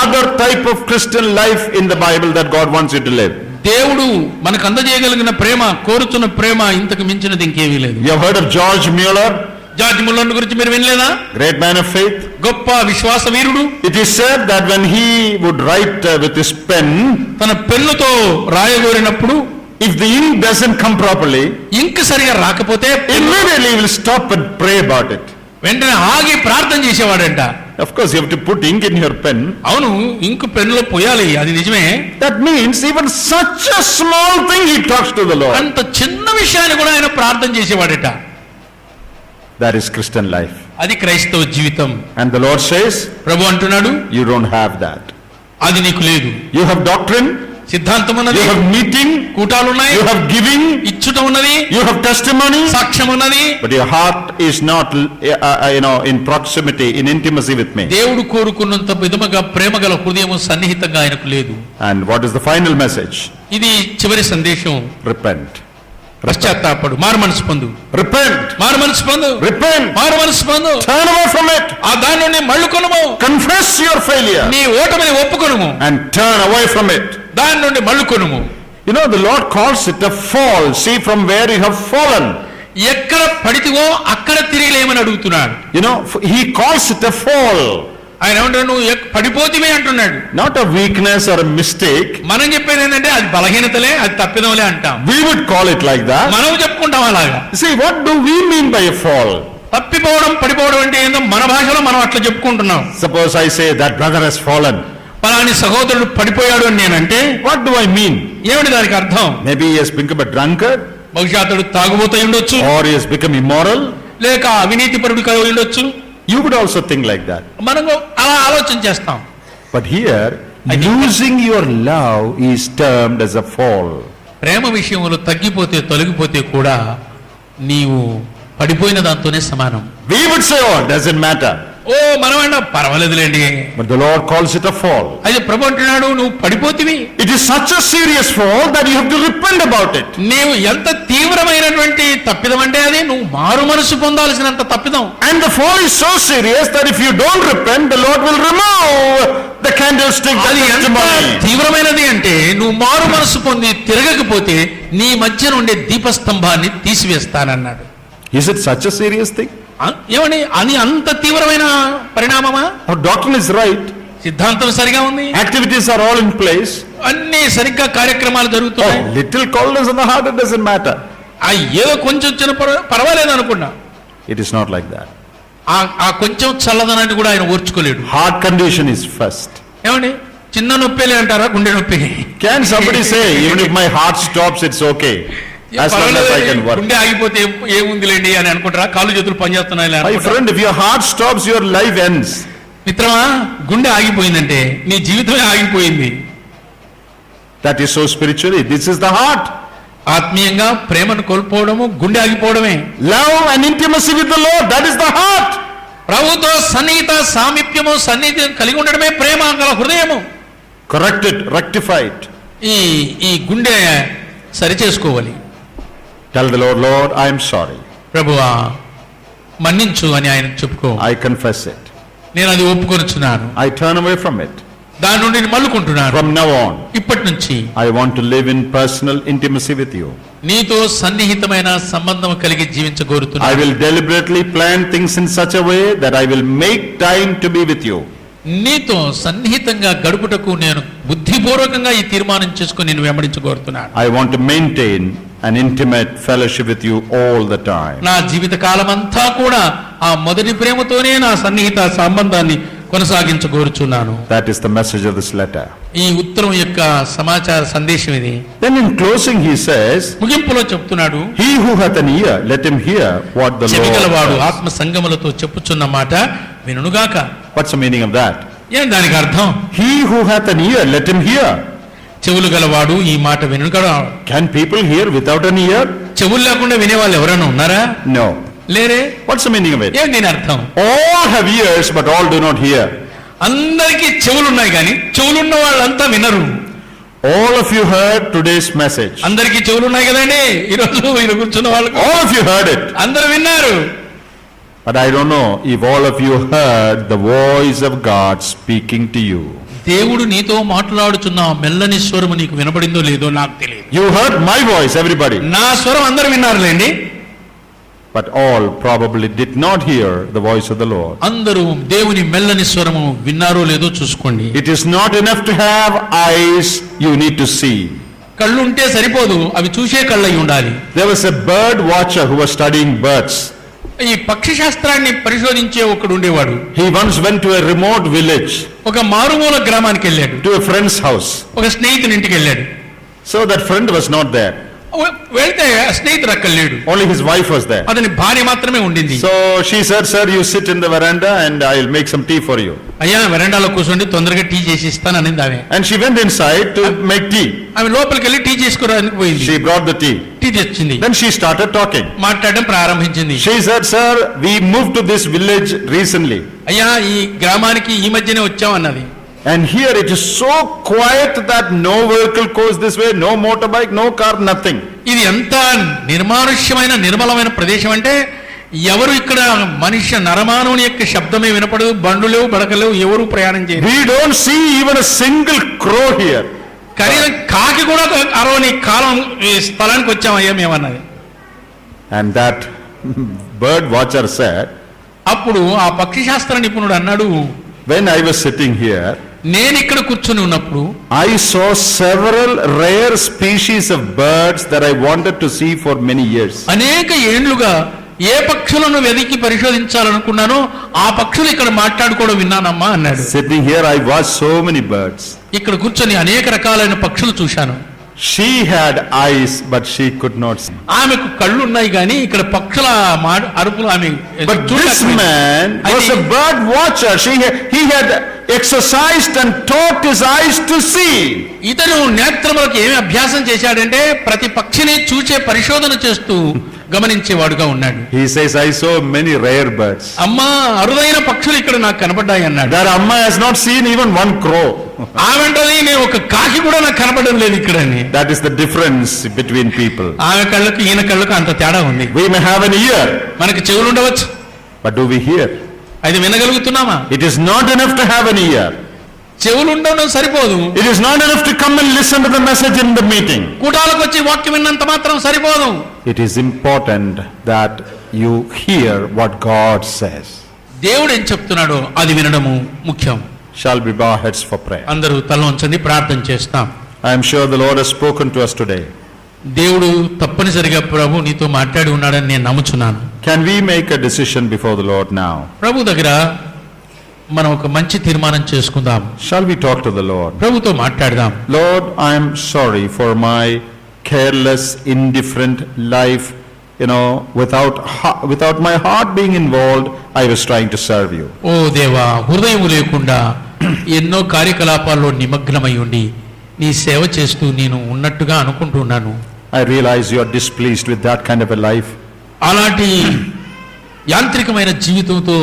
other type of Christian life in the Bible that God wants you to live. దేవుడు మనకు అందజేయగలిగిన ప్రేమ, కోరుతున్న ప్రేమ ఇంతకు మించినది ఇంకేమీ లేదు. You have heard of George Mueller, George Muller గురించి మీరు వినలేదా? great man of faith. గొప్ప విశ్వాస వీరుడు. It is said that when he would write with his pen, తన పెన్నుతో రాయగోరినప్పుడు if the ink doesn't come properly, ఇంక్ సరిగా రాకపోతే immediately he will stop and pray about it. వెంటనే ఆగి ప్రార్థన చేసేవాడంట. Of course, you have to put ink in your pen. అవును, ink పెన్నులో పోయాలి, అది నిజమే. That means even such a small thing he talks to the Lord. అంత చిన్న విషయాన్ని కూడా ఆయన ప్రార్థన చేసేవాడట. That is Christian life. అది క్రైస్తవ జీవితం. And the Lord says, ప్రభు అంటున్నాడు, you don't have that. అది నీకు లేదు. You have doctrine, సిద్ధాంతం ఉన్నది, you have meeting, కూటాలు ఉన్నాయి, you have giving, ఇచ్చుట ఉన్నది, you have testimony, సాక్ష్యం ఉన్నది, but your heart is not, in proximity, in intimacy with me. దేవుడు కోరుకున్నంత విధముగా ప్రేమగల హృదయము సన్నిహితంగా ఆయనకు లేదు. And what is the final message? ఇది చివరి సందేశం. Repent. పశ్చాత్తాపడు, మారు మనసు పొందు, Repent. మారు మనసు పొందు, Repent. మారు మనసు పొందు, Turn away from it. ఆ దాని నుండి మళ్ళుకొనుము, Confess your failure నీ ఓటమిని ఒప్పుకొనుము, and turn away from it. దాని నుండి మళ్ళుకొనుము. You know, the Lord calls it a fall. See from where you have fallen. ఎక్కడ పడితివో అక్కడ తిరిగి లేమని అడుగుతున్నాడు. You know, He calls it a fall. ఆయన ఏమంటాడు, నువ్వు పడిపోతివే అంటున్నాడు. Not a weakness or a mistake. మనం చెప్పేది ఏంటంటే అది బలహీనతలే, అది తప్పిదములే అంటాం. We would call it like that. మనం చెప్పుకుంటాం అలాగా. See, what do we mean by a fall? తప్పిపోవడం, పడిపోవడం అంటే ఏందో మన భాషలో మనం అట్లా చెప్పుకుంటున్నాం. Suppose I say that brother has fallen. పలాని సహోదరుడు పడిపోయాడు అని నేనంటే What do I mean? ఏమిటి దానికి అర్థం? Maybe he has become a drunkard, బహుశా అతడు తాగుబోతూ ఉండొచ్చు, or he has become immoral. లేక అవినీతిపరుడు కాయి ఉండొచ్చు. You would also think like that. మనం అలా ఆలోచన చేస్తాం. But here, losing your love is termed as a fall. ప్రేమ విషయంలో తగ్గిపోతే, తొలగిపోతే కూడా నీవు పడిపోయిన దాంతోనే సమానం. We would say, oh, doesn't matter. Oh మనమన్నా పర్వాలేదులేండి. But the Lord calls it a fall. అయితే ప్రభు అంటున్నాడు, నువ్వు పడిపోతివి. It is such a serious fall that you have to repent about it. నీవు ఎంత తీవ్రమైనటువంటి తప్పిదం అంటే అది నువ్వు మారు మనసు పొందాల్సినంత తప్పిదం. And the fall is so serious that if you don't repent, the Lord will remove the candlestick, the అది ఎంత testimony. తీవ్రమైనది అంటే నువ్వు మారు మనసు పొంది తిరగకపోతే నీ మధ్య నుండి దీపస్తంభాన్ని తీసివేస్తానన్నాడు. Is it such a serious thing? ఏమని అని అంత తీవ్రమైన పరిణామమా? Our doctrine is right. సిద్ధాంతం సరిగా ఉంది, Activities are all in place. అన్ని సరిగ్గా కార్యక్రమాలు Oh, జరుగుతున్నాయి. little coldness in the heart, it doesn't matter. ఏదో కొంచెం చిన్న పర్వాలేదు అనుకున్నా. It is not like that. ఆ కొంచెం చల్లదనాన్ని కూడా ఆయన ఓర్చుకోలేడు. Heart condition is first. ఏమండి, చిన్న నొప్పేలే అంటారా గుండె నొప్పి? Can somebody say, even if my heart stops, it's okay, as long as I can work? గుండె ఆగిపోతే ఏముందిలేండి అని అనుకుంటారా? కాళ్ళు చేతులు పనిచేస్తున్నాయి My friend, if your heart stops, your life ends. మిత్రమా, గుండె ఆగిపోయిందంటే నీ జీవితమే ఆగిపోయింది. That is so spiritually. This is the heart. ఆత్మీయంగా ప్రేమను కోల్పోవడము గుండె ఆగిపోవడమే. Love and intimacy with the Lord, that is the heart. ప్రభుతో సన్నిహిత సామీప్యము సన్నిహితం కలిగి ఉండడమే ప్రేమ గల హృదయము. Correct it, rectify it. ఈ గుండె సరి చేసుకోవాలి. Tell the Lord, Lord, I am sorry. ప్రభువా మన్నించు అని ఆయన చెప్పుకో. I confess it. నేను అది ఒప్పుకొనుచున్నాను. I turn away from it. దాని నుండి మళ్ళుకుంటున్నాను. From now on, ఇప్పటి నుంచి I want to live in personal intimacy with you. నీతో సన్నిహితమైన సంబంధం కలిగి I జీవించగోరుతున్నాను. will deliberately plan things in such a way that I will make time to be with you. నీతో సన్నిహితంగా గడుపుటకు నేను బుద్ధిపూర్వకంగా ఈ తీర్మానం చేసుకుని నేను వెంబడించగోరుతున్నాను. I want to maintain an intimate fellowship with you all the time. నా జీవిత కాలమంతా కూడా ఆ మొదటి ప్రేమతోనే నా సన్నిహిత సంబంధాన్ని కొనసాగించగోరుచున్నాను. That is the message of this letter. ఈ ఉత్తరం యొక్క సమాచార సందేశం ఇది. Then in closing he says, ముగింపులో చెప్తున్నాడు, he who hath an ear, let him hear what the Lord చెవిగలవాడు says. ఆత్మ సంగములతో చెప్పుచున్న మాట వినుగాక. What's the meaning of that? ఏం దానికి అర్థం? He who hath an ear, let him hear. చెవులు గలవాడు ఈ మాట వినుగా. Can people hear without an ear? చెవులు లేకుండా వినేవాళ్ళు ఎవరైనా ఉన్నారా? No. లేరే. What's the meaning of it? ఏం దీని అర్థం? All have ears, but all do not hear. అందరికీ చెవులు ఉన్నాయి కానీ చెవులున్న వాళ్ళంతా వినరు. All of you heard today's message. అందరికీ చెవులు ఉన్నాయి కదండి ఈరోజు మీరు కూర్చున్న వాళ్ళకు. All of you heard it. అందరూ విన్నారు. But I don't know if all of you heard the voice of God speaking to you. దేవుడు నీతో మాట్లాడుచున్న మెల్లని స్వరము నీకు వినబడిందో లేదో నాకు తెలియదు. You heard my voice, everybody. నా స్వరం అందరూ విన్నారులేండి. But all probably did not hear the voice of the Lord. అందరూ దేవుని మెల్లని స్వరము విన్నారో లేదో చూసుకోండి. It is not enough to have eyes, you need to see. కళ్ళు ఉంటే సరిపోదు, అవి చూసే కళ్ళయి ఉండాలి. There was a bird watcher who was studying birds. ఈ పక్షి శాస్త్రాన్ని పరిశోధించే ఒకడు ఉండేవాడు. He once went to a remote village, ఒక మారుమూల గ్రామానికి వెళ్ళాడు. to a friend's house. ఒక స్నేహితుని ఇంటికి వెళ్ళాడు. So that friend was not there. వెళ్తే స్నేహితుడు అక్కడ లేడు. Only his wife was there. అతని భార్య మాత్రమే ఉండింది. So she said, sir, you sit in the veranda and I'll make some tea for you. అయ్యా వెరండాలో కూర్చోండి తొందరగా టీ చేసి ఇస్తాను అనింది ఆమె. And she went inside to make tea. ఆమె లోపలికి వెళ్ళి టీ చేసుకోవడానికి పోయింది. She brought the tea. Tea తెచ్చింది. Then she started talking. మాట్లాడడం ప్రారంభించింది. She said, sir, we moved to this village recently. అయ్యా ఈ గ్రామానికి ఈ మధ్యనే వచ్చాం అన్నది. And here it is so quiet that no vehicle goes this way, no motorbike, no car, nothing. ఇది ఎంత నిర్మానుష్యమైన నిర్మలమైన ప్రదేశం అంటే ఎవరు ఇక్కడ మనిషి నరమానవుని యొక్క శబ్దమే వినపడదు. బండ్లు లేవు, బడకలేవు, ఎవరు ప్రయాణం చేయరు. We don't see even a single crow here. కనీసం కాకి కూడా అరవని కాలం ఈ స్థలానికి వచ్చామయ్యా మేమన్నది. And that bird watcher said, అప్పుడు ఆ పక్షి శాస్త్ర నిపుణుడు అన్నాడు, when I was sitting here, నేను ఇక్కడ కూర్చొని ఉన్నప్పుడు I saw several rare species of birds that I wanted to see for many years. అనేక ఏండ్లుగా ఏ పక్షులను వెతికి పరిశోధించాలనుకున్నానో ఆ పక్షులు ఇక్కడ మాట్లాడుకోవడం విన్నానమ్మా అన్నాడు. Sitting here, I watched so many birds. ఇక్కడ కూర్చొని అనేక రకాలైన పక్షులు చూశాను. She had eyes, but she could not see. ఆమెకు కళ్ళు ఉన్నాయి కానీ ఇక్కడ పక్షుల అరుపులు ఆమె But this man was a bird watcher. He had exercised and taught his eyes to see. ఇతను నేత్రములకు ఏమి అభ్యాసం చేశాడంటే ప్రతి పక్షిని చూచే పరిశోధన చేస్తూ గమనించేవాడుగా ఉన్నాడు. He says, I saw many rare birds. అమ్మా అరుదైన పక్షులు ఇక్కడ నాకు కనపడ్డాయి అన్నాడు. That Amma has not seen even one crow. ఆమెంటది నేను ఒక కాకి కూడా నాకు కనపడడం లేదు ఇక్కడ అని. That is the difference between people. ఆమె కళ్ళకు ఈయన కళ్ళకు అంత తేడా ఉంది. We may have an ear, మనకి చెవులు ఉండవచ్చు, but do we hear? అది వినగలుగుతున్నామా? It is not enough to have an ear. చెవులు ఉండడం సరిపోదు. It is not enough to come and listen to the message in the meeting. కూటాలకు వచ్చి వాక్యం విన్నంత మాత్రం సరిపోదు. It is important that you hear what God says. దేవుడు ఏం చెప్తున్నాడో అది వినడము ముఖ్యం. Shall we bow our heads for prayer? అందరూ తల వంచండి, ప్రార్థన చేస్తాం. I am sure the Lord has spoken to us today. దేవుడు తప్పనిసరిగా ప్రభు నీతో మాట్లాడి ఉన్నాడని నేను నమ్ముచున్నాను. Can we make a decision before the Lord now? ప్రభు దగ్గర మనం ఒక మంచి తీర్మానం చేసుకుందాం. Shall we talk to the Lord? ప్రభుతో మాట్లాడదాం. Lord, I am sorry for my careless, indifferent life. Without my heart being involved, I was trying to serve you. ఓ దేవా, హృదయం లేకుండా ఎన్నో కార్యకలాపాల్లో నిమగ్నమై ఉండి నీ సేవ చేస్తూ నేను ఉన్నట్టుగా అనుకుంటున్నాను. I realize you are displeased with that kind of a life. అలాంటి యాంత్రికమైన జీవితంతో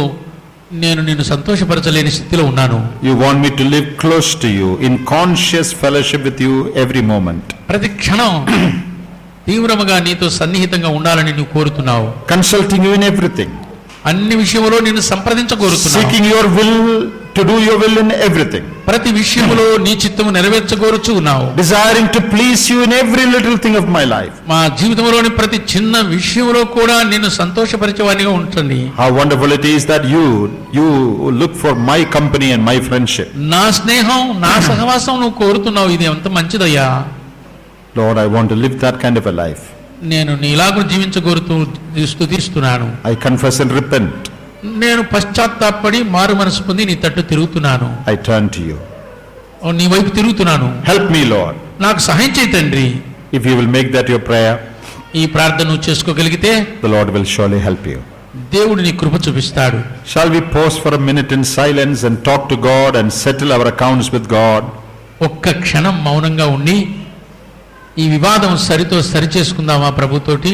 నేను నిన్ను సంతోషపరచలేని స్థితిలో ఉన్నాను. You want me to live close to you, in conscious fellowship with you every moment. ప్రతి క్షణం తీవ్రముగా నీతో సన్నిహితంగా ఉండాలని నువ్వు కోరుతున్నావు. Consulting you in everything. అన్ని విషయంలో నిన్ను సంప్రదించగోరుతున్నావు. Seeking your will, to do your will in everything. ప్రతి విషయంలో నీ చిత్తము నెరవేర్చగోరుచు ఉన్నావు. Desiring to please you in every little thing of my life. మా జీవితంలోని ప్రతి చిన్న విషయంలో కూడా నిన్ను సంతోషపరిచేవానిగా ఉంటుంది. How wonderful it is that you look for my company and my friendship. నా స్నేహం, నా సహవాసం నువ్వు కోరుతున్నావు. ఇది ఎంత మంచిదయ్యా. Lord, I want to live that kind of a life. నేను నీలాగా జీవించగోరుతూ స్తుతిస్తున్నాను. I confess and repent. నేను పశ్చాత్తాపడి మారు మనసు పొంది నీ తట్టు తిరుగుతున్నాను. I turn to you. నీ వైపు తిరుగుతున్నాను. Help me, Lord. నాకు సహాయం చేయి తండ్రి. If you will make that your prayer, ఈ ప్రార్థన నువ్వు చేసుకోగలిగితే the Lord will surely help you. దేవుడు నీ కృప చూపిస్తాడు. Shall we pause for a minute in silence and talk to God and settle our accounts with God? ఒక్క క్షణం మౌనంగా ఉండి ఈ వివాదం సరితో సరి చేసుకుందామా ప్రభుతోటి?